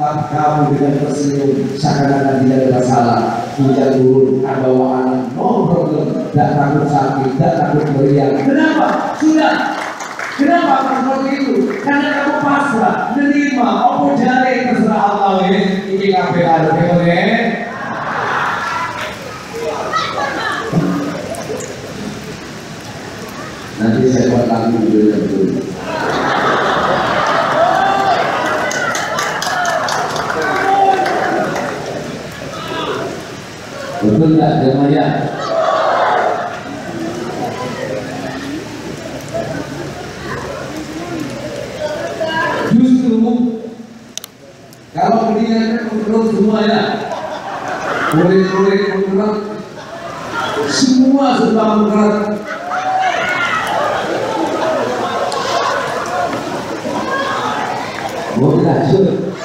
Tapi kamu dengan tersenyum seakan-akan tidak ada masalah. Hujan turun, ada bawa anak, no problem, tidak takut sakit, tidak takut meriang. Kenapa? Sudah. Kenapa kamu seperti itu? Karena kamu pasrah, menerima, apa jari terserah Allah ini kabeh ada boleh. Nanti saya buat lagu judulnya betul. Betul tak jemaah? Justru kalau pendidikan menurut semuanya, murid-murid menurut semua serba menurut. Mau lanjut,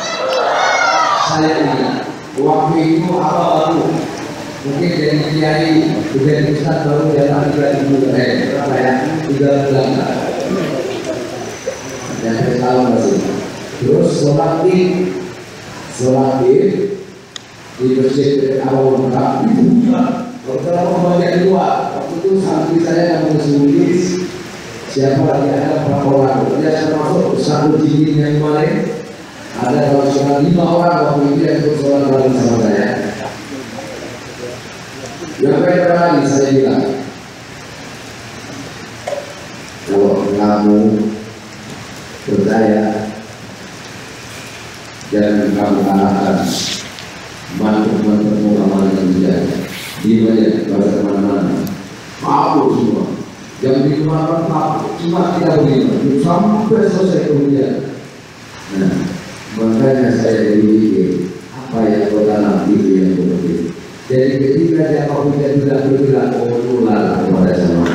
saya ingat waktu itu apa baru mungkin dari kiai sudah ustaz baru datang 3 bulan dan saya tahu masih terus sholat id di masjid awal Mekah itu juga beberapa banyak luar. Waktu itu santri saya yang menulis siapa lagi ada berapa orang, dia termasuk satu jilid yang kemarin ada kalau cuma 5 orang waktu itu yang ikut sholat bareng sama saya. Yang kedua kali saya bilang, kalau kamu percaya jangan kamu kalahkan mantuk-mantukmu amalan yang menjadi. Ini aja pada teman-teman. Mabuk semua. Yang di rumah mabuk cuma kita begini sampai selesai kemudian. Nah, makanya saya berpikir apa yang kau tanam itu yang kau petik. Jadi ketika dia mau tidak bergerak, kau tular kepada sama.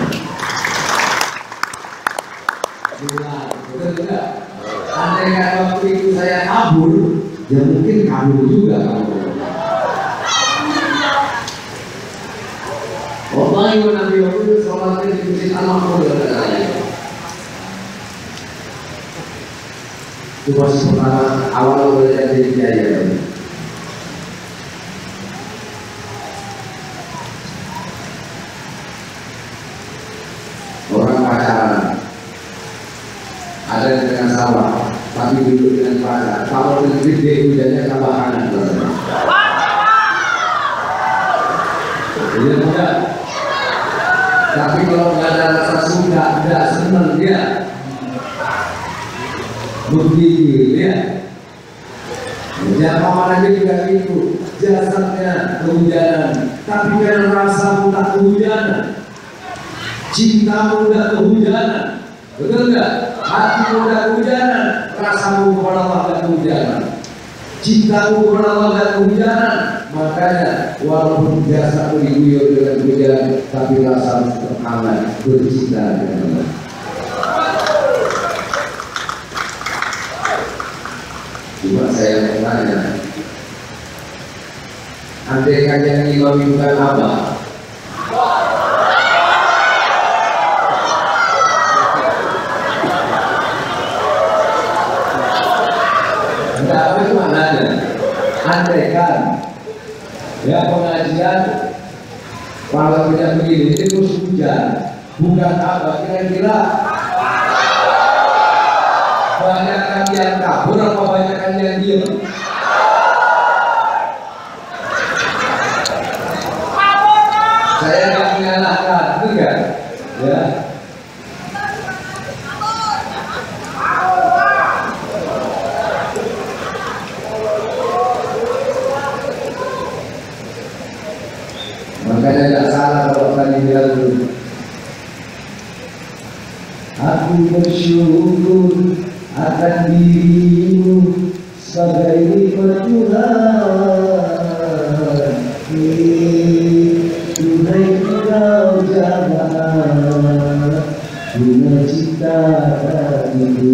Tular, betul tidak? Andai kata waktu itu saya kabur, ya mungkin kabur juga kamu. Wallahi wa nabi Muhammad sallallahu alaihi wasallam anak itu pas pertama awal belajar jadi kiai. Orang pacaran ada yang dengan sawah tapi duduk dengan pacar. Kalau negeri dia hujannya tambah panas. Iya enggak? Tapi kalau nggak ada rasa suka, nggak senang dia begini ya. Jangan mana juga itu jasadnya kehujanan, tapi karena rasamu tak kehujanan, cintamu tak kehujanan, betul nggak? Hatimu tak kehujanan, rasamu kepada Allah tak kehujanan, cintamu kepada Allah tak kehujanan. Makanya walaupun biasa diguyur dengan hujan, tapi rasa terhangat bercinta dengan Allah. Cuma saya mau tanya, andai kalian imam bukan apa? Enggak apa itu maknanya? Andai kan ya pengajian kalau tidak begini itu hujan bukan apa kira-kira banyak yang kabur apa banyak yang diam? Saya nggak menyalahkan, enggak ya. Makanya tidak salah kalau tadi bilang aku bersyukur akan dirimu sebagai Tuhan, tunai kau jaga guna cita itu.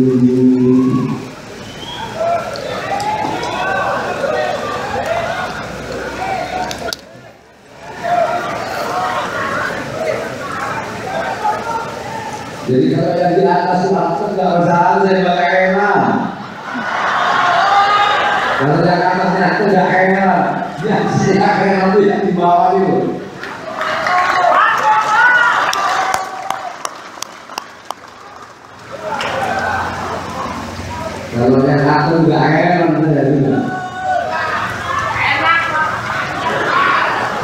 Jadi kalau yang di atas waktu nggak usah saya pakai enak. Kalau yang atasnya itu nggak enak, ya saya enak itu yang di bawah itu. Kalau yang satu nggak enak itu dari mana?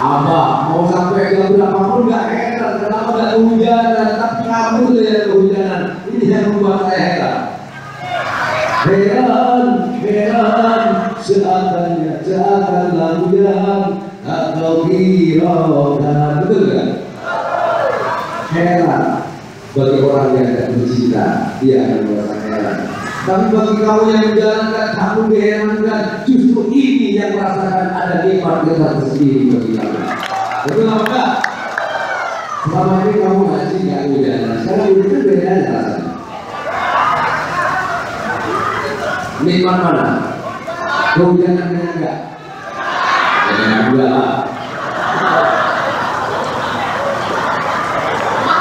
Apa mau sampai ke berapapun nggak heran, kenapa nggak kehujanan? Tapi kamu tuh yang kehujanan, ini yang membuat saya heran. Heran, seakan-akan hujan atau kiraukan, betul kan? Heran bagi orang yang tidak bercinta, dia akan merasa heran. Tapi bagi kamu yang menjalankan, kamu diherankan. Justru ini yang merasakan ada nikmat yang tersendiri bagi kamu. Betul apa? Selama ini kamu ngaji nggak hujanan, sekarang itu beda rasanya. Nikmat mana? Kehujanan enggak? Jangan dua lah.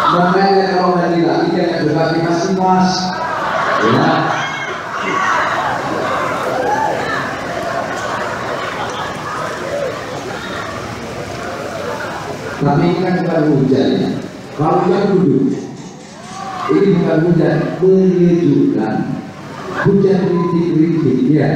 Makanya kalau ngaji lagi jangan berbagi mas-mas. Ya. Tapi ini kan bukan hujan ya. Kalau hujan duduk, ini bukan hujan menyejukkan, hujan rintik-rintik ya.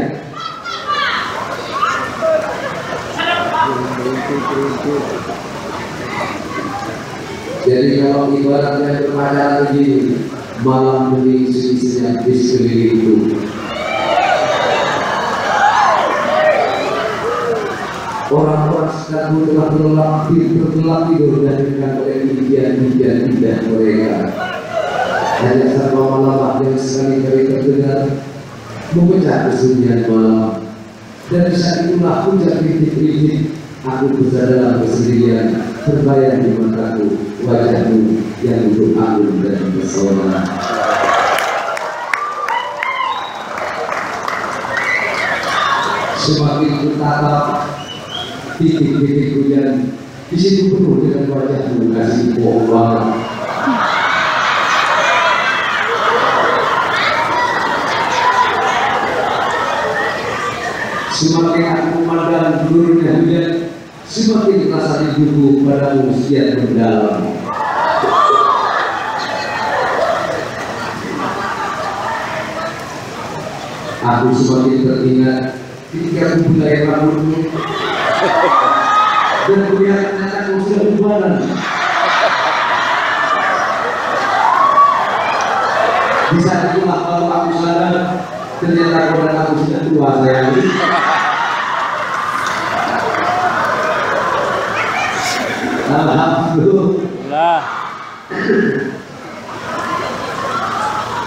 Jadi kalau ibaratnya berpacaran begini, malam demi isinya di sekelilingku. Orang-orang kamu telah terlelap tidur dan dengan oleh impian-impian indah mereka. Hanya satu malam yang sekali-kali terdengar memecah kesunyian malam. Dan di saat itulah puncak rintik-rintik aku bersama dalam kesendirian, terbayang di mataku wajahmu yang untuk agung dan pesona. Semakin kutatap titik-titik hujan, di situ penuh dengan wajahmu kasih bohong banget. Semakin aku memandang belurnya hujan, semakin rasa rinduku padamu sekian mendalam. Aku semakin teringat ketika aku mulai rambutmu dan melihat ternyata kau sudah berbadan. Di saat itulah kalau aku sadar ternyata kau dan aku sudah tua sayang. Alhamdulillah.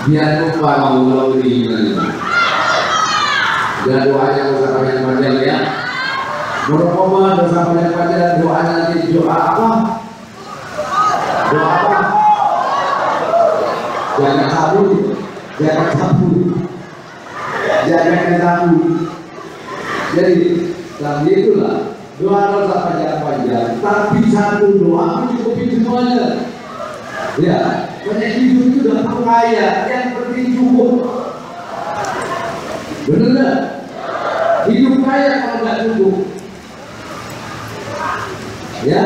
Biar lupa mau melalui dan doanya usah panjang-panjang ya. Merokok dosa panjang-panjang, doanya nanti doa apa? Doa apa? Jangan sabun, jangan sabun, jangan sabun. Jadi lagi itulah doa dosa panjang-panjang, tapi satu doa mencukupi semuanya. Ya, banyak hidup itu sudah kaya, yang penting cukup. Benar nggak? Hidup kaya kalau nggak cukup, ya.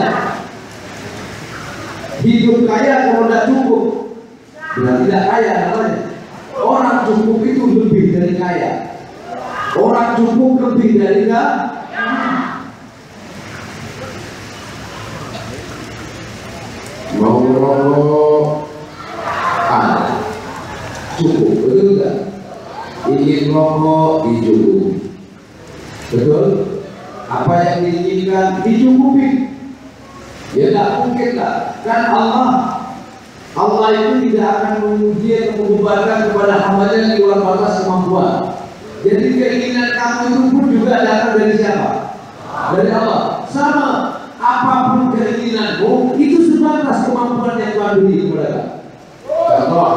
Hidup kaya kalau nggak cukup, berarti tidak kaya namanya. Orang cukup itu lebih dari kaya. Orang cukup lebih dari kaya. Mau merokok, cukup, betul nggak? Ingin rokok dicukupi, betul? Apa yang diinginkan dicukupi. Ya tidak mungkin lah, kan Allah itu tidak akan menguji atau membebankan kepada hambanya di luar batas kemampuan. Jadi keinginan kamu itu pun juga datang dari siapa? Dari Allah. Sama, apapun keinginanmu itu sebatas kemampuan yang Tuhan beri kepada kamu. Contoh,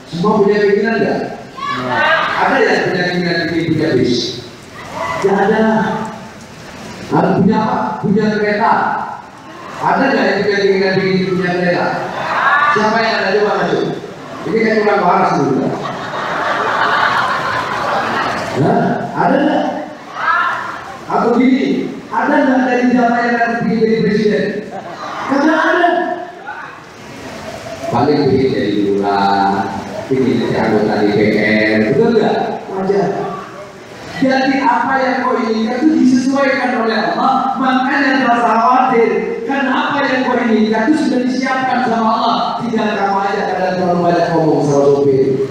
semua punya keinginan enggak? Ada yang punya keinginan ingin punya bis? Tidak ada. Harus punya apa? Punya kereta. Ada nggak yang punya keinginan ingin punya kereta? Siapa yang ada? Coba maju. Ini kan kurang waras dulu. Nah, ada nggak? Atau gini, ada nggak dari siapa yang akan ingin jadi presiden? Karena ada. Paling ingin jadi lurah, ingin jadi anggota DPR, betul nggak? Wajar. Jadi apa yang kau inginkan itu disesuaikan oleh Allah. Makanya jangan khawatir, karena apa yang kau inginkan itu sudah disiapkan sama Allah. Tinggal kamu aja kadang terlalu banyak ngomong sama sopir.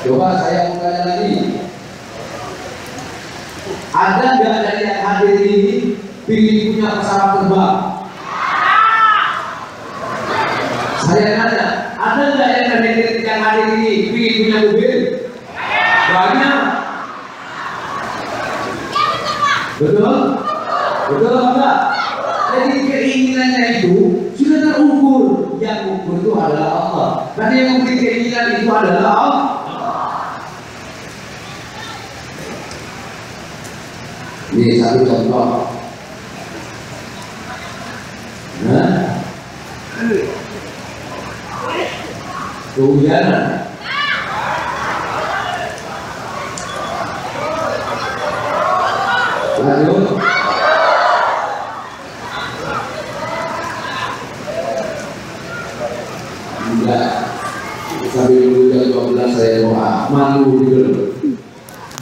Coba saya mau tanya lagi, ada nggak dari yang hadir ini ingin punya pesawat terbang? Saya tanya, ada nggak yang hadir ini ingin punya mobil? Banyak. Betul? Betul apa enggak? Jadi keinginannya itu sudah terukur. Yang ukur itu adalah Allah. Karena yang memberi keinginan itu adalah Allah. Ini satu contoh. Nah, kehujanan. Lanjut. Enggak. Sambil dulu jam 12 saya doa. Malu gitu.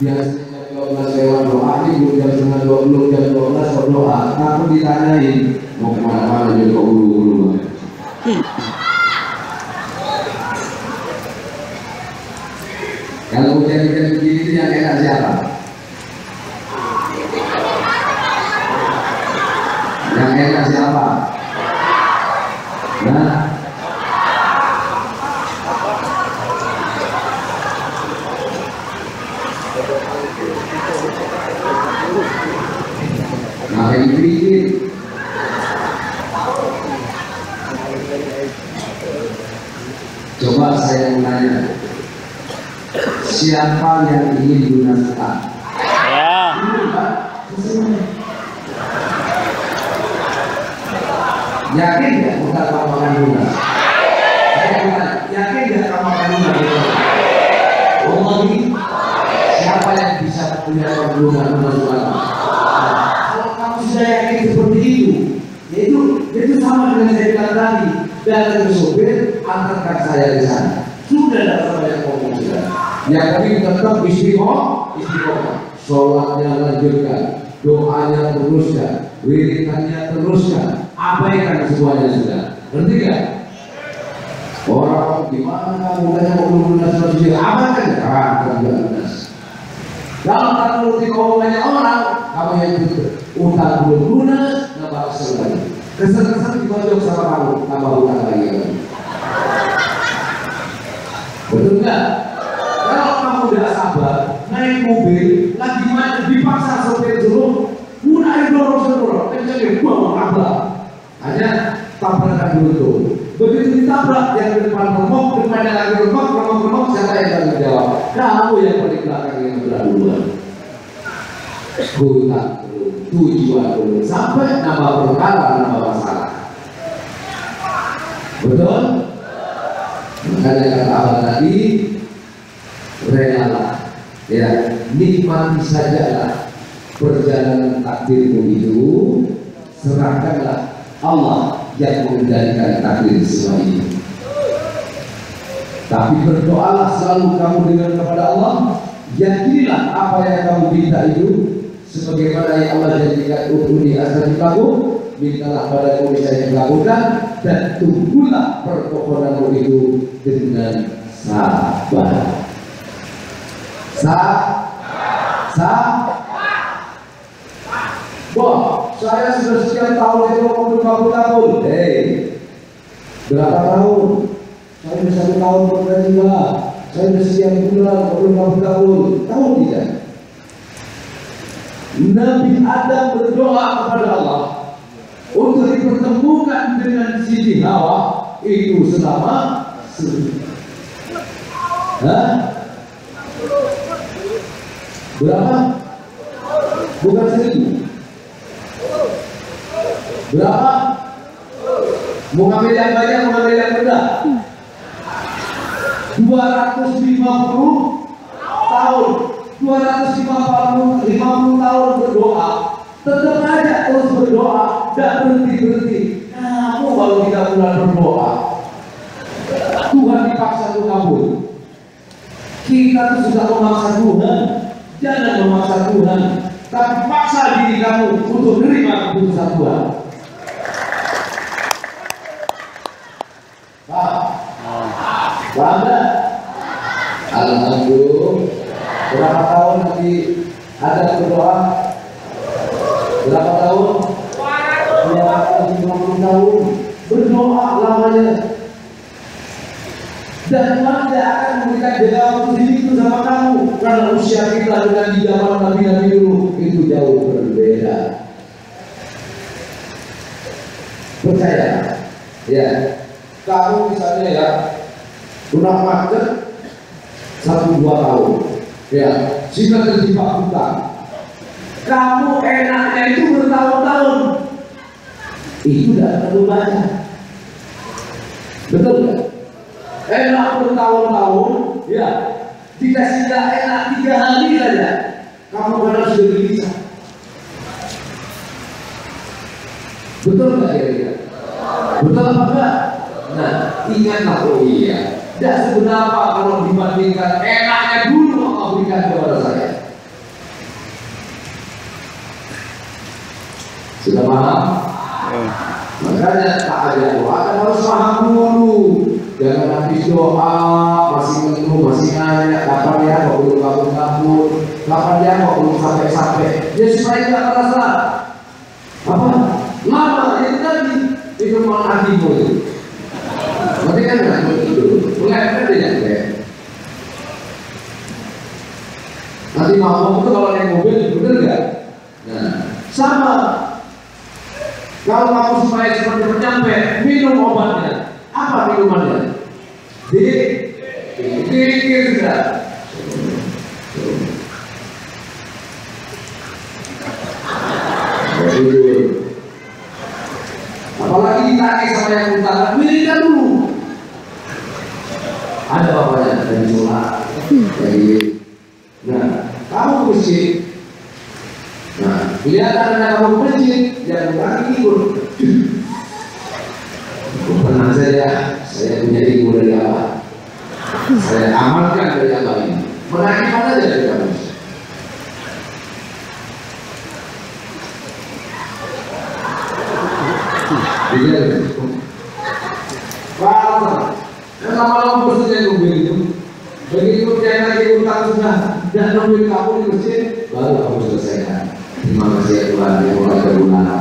Biasanya jam 12 saya doa. Ini belum jam setengah 20, jam 12 berdoa. Aku ditanyain mau kemana-mana jadi kok buru-buru. Kalau hujan-hujan begini itu yang enak siapa? Yang enak siapa? Nah, ngapain dipikir? Coba saya menanya, siapa yang ingin lunaskan? Ya. Yakin nggak bukan kamu akan lunas? Saya bilang, yakin nggak kamu akan lunas? Allah ini, siapa yang bisa punya lunas? Kalau kamu sudah yakin seperti itu sama dengan saya bilang tadi. Datang ke sopir, antarkan saya di sana. Sudah dapat banyak ngomong sudah. Yang kami tetap istiqomah. Sholatnya lanjutkan, doanya teruskan, wiridannya teruskan, abaikan semuanya sudah. Ngerti gak? Orang gimana kamu tanya mau lunas manusia? Abaikan, kan lunas. Kalau tak nuruti omongannya orang, kamu yang utang belum lunas, nggak bakal selesai. Kesel-kesel dikocok sama kamu, tambah utang lagi kamu. Betul nggak? Kalau kamu udah sabar, naik mobil, lagi mana dipaksa sopir dulu, mulai dorong, kencengin, buang tabrak. Hanya tabrakan dulu tuh. Begitu ditabrak, yang di depan remok, depannya lagi remok, siapa yang tanggung jawab? Kamu yang paling belakang yang berduluan. Hutang tujuan dulu sampai nama perkara, nama masalah. Betul? Makanya kata Allah tadi, relalah, ya, nikmati sajalah perjalanan takdirmu itu, serahkanlah Allah yang mengendalikan takdir semua ini. Tapi berdoalah selalu kamu dengan kepada Allah, yakinilah apa yang kamu minta itu sebagaimana yang Allah jadikan udhuni asal dilakukan, mintalah padaku bisa dilakukan, dan tunggulah permohonanmu itu dengan sabar. Wah, saya sudah sekian tahun itu 50 tahun. Berapa tahun? Saya sudah 1 tahun bekerja. Saya sudah sekian bulan 50 tahun. Tahu tidak? Nabi Adam berdoa kepada Allah untuk dipertemukan dengan Siti Hawa itu selama 1000. Berapa? Bukan 1000. Berapa? Mau ngambil yang banyak, mau ngambil yang rendah? 250 tahun. 250 tahun berdoa, tetap aja terus berdoa, tidak berhenti. Kamu kalau kita mulai berdoa, Tuhan dipaksa untuk kabul. Kita tuh sudah memaksa Tuhan, jangan memaksa Tuhan, tapi paksa diri kamu untuk menerima keputusan Tuhan. Paham? Alhamdulillah. Berapa tahun nanti ada berdoa? Berapa tahun? 250 tahun berdoa lamanya. Dan Tuhan tidak akan memberikan jawaban itu sama kamu, karena usia kita dengan di zaman Nabi-Nabi dulu itu jauh berbeda. Percaya? Ya. Kamu misalnya ya, udah macet 1-2 tahun. Ya, sehingga terjebak hutang. Kamu enaknya itu bertahun-tahun. Itu tidak perlu banyak. Betul nggak? Enak bertahun-tahun, ya. Dikasih enak 3 hari saja, kamu kadang sudah bisa. Betul nggak kira-kira? Betul apa enggak? Nah, ingatlah, oh iya. Tidak seberapa kalau dibandingkan enaknya dulu Allah berikan kepada saya. Sudah paham? Makanya tak ada doa kan harus paham dulu. Jangan habis doa masih menunggu, masih nanya kapan ya kok belum kabur-kabur, kapan ya kok belum sampai-sampai. Ya supaya tidak merasa apa lama itu tadi itu mau hatimu itu. Berarti kan nggak begitu. Mengapa tidak ya? Nanti mau itu kalau naik mobil bener nggak? Nah sama. Kalau kamu supaya seperti penyampai, minum obatnya. Apa minumannya? Dikir sudah. Apalagi ditanya sama yang utara, milihkan dulu. Ada bapaknya dari sholat. Nah, kamu ke masjid. Nah, kelihatan kamu ke masjid, jangan lagi ikut. Tenang saja, saya punya ilmu dari Allah. Saya amalkan dari Allah ini. Mengakibat aja dari kamu. Kalau lama-lama bersedia mobil itu, begitu yang lagi utang sudah tidak nungguin kamu di masjid, baru kamu selesaikan. Terima kasih ya Tuhan yang mulai berguna.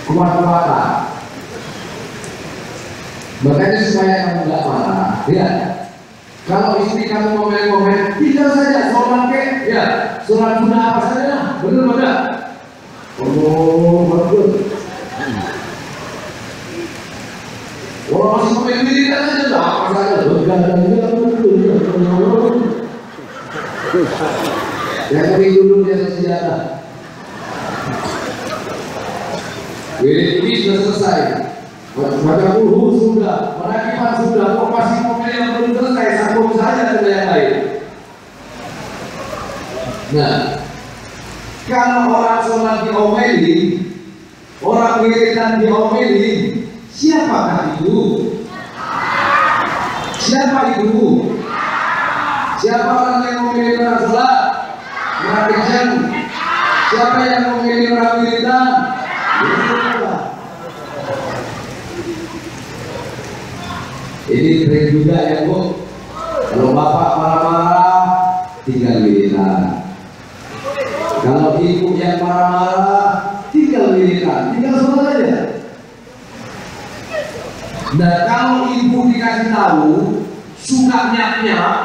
Kuat-kuatan. Makanya supaya kamu nggak marah, ya. Kalau istri kamu komen-komen, tinggal saja sholat ke, ya, sholat sunnah apa saja, benar benar. Oh, bagus. Kalau masih komen dirikan aja, lah apa saja, yang kami dulu dia senjata. Ini sudah selesai. Baca buku sudah, merakiban sudah, kok masih komen yang belum selesai, sambung saja ke yang lain. Nah, kalau orang sholat diomeli, orang wiridan diomeli, siapakah itu? Siapa itu? Siapa orang yang memilih orang sholat? Merakiban. Siapa yang memilih orang wiridan? Ini tren juga ya Bu. Kalau bapak marah-marah, tinggal wiridan. Kalau ibu yang marah-marah, tinggal wiridan, tinggal sholat aja. Dan kalau ibu dikasih tahu suka nyak-nyak,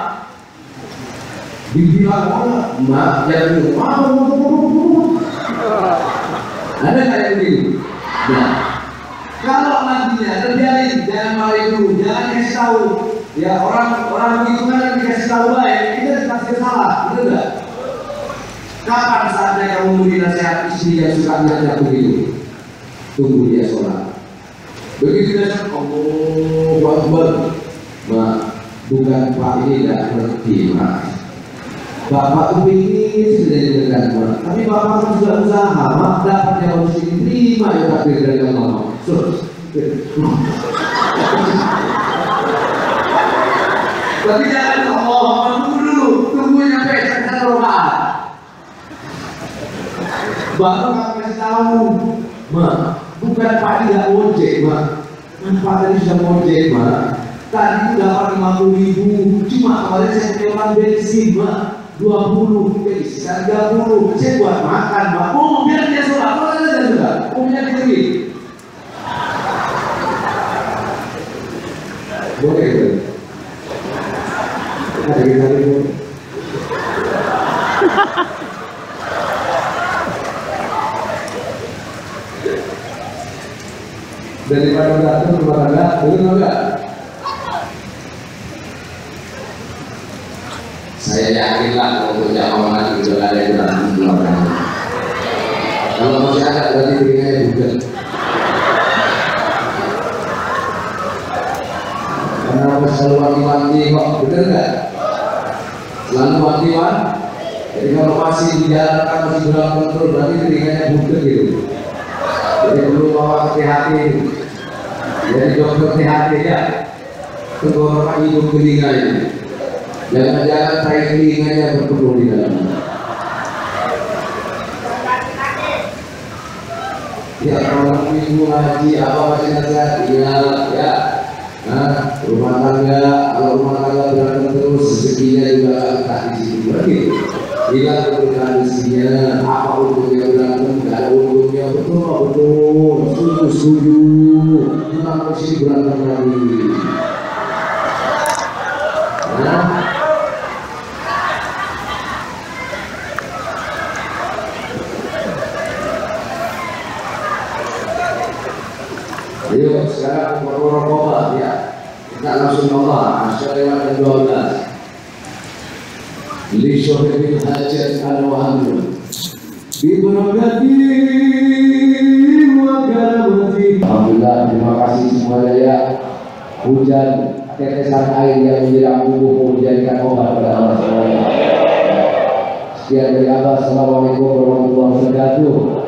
dibilang orang, mak jangan mau. Ada kayak begini. Nah, kalau nantinya terjadi, jangan malah dulu, jangan kasih tahu. Ya orang begitu kan dikasih tahu baik, kita dikasih salah, betul nggak? Kapan saatnya kamu menasihati istri yang suka nyak begitu? Tunggu dia sholat. Begitu dia sholat, Allahu Akbar. Mak, bukan Pak ini tidak ngerti, Mak. Bapak tuh ingin sebenarnya dengan Mak, tapi Bapak kan sudah usaha, Mak dapat yang harus diterima ya takdir dari Allah. Tapi jangan Allah, tunggu dulu, tunggu sampai satu rakaat. Baru kamu kasih tahu, Mak, bukan Pak tidak ojek, Mak. Pak tadi sudah ojek, Mak. Tadi itu dapat 50.000, cuma kemarin saya punya bensin, Mak. 20, jadi sisa 30, saya buat makan, Mak. Oh, biar dia sholat, sholat saja sudah. Punya diri. Boleh, boleh. Ada kita boleh. Daripada datang ke Baranda, boleh enggak? Saya yakinlah kalau punya omongan itu ada yang dalam belakang. Kalau masih ada berarti telinganya bukan. Karena selalu wanti-wanti kok, bener nggak? Selalu wanti-wanti. Jadi kalau masih di jalan masih berlaku kontrol berarti telinganya bukan gitu. Jadi perlu bawa hati-hati. Jadi dokter hati ya. Tenggorokan hidung telinga ini. Jangan-jangan trainingannya berpenuh di dalam. Ya kalau minggu ngaji apa masih nasihat? Iya ya. Nah, rumah tangga, kalau rumah tangga berantem terus rezekinya juga tak di situ lagi. Hilang keberkahan rezekinya, apa untungnya berantem? Tidak ada untungnya, betul, setuju. Kenapa sih berantem lagi? Nah, ayo sekarang berrokok ya. Kita langsung Allah asyara 12. Li syuhbil hajat al-wahamdu Bibarakati wa karamati. Alhamdulillah, terima kasih semuanya ya. Hujan tetesan air yang menyiram tubuhmu menjadikan obat pada Allah SWT. Sekian dari Abah. Assalamualaikum warahmatullahi wabarakatuh.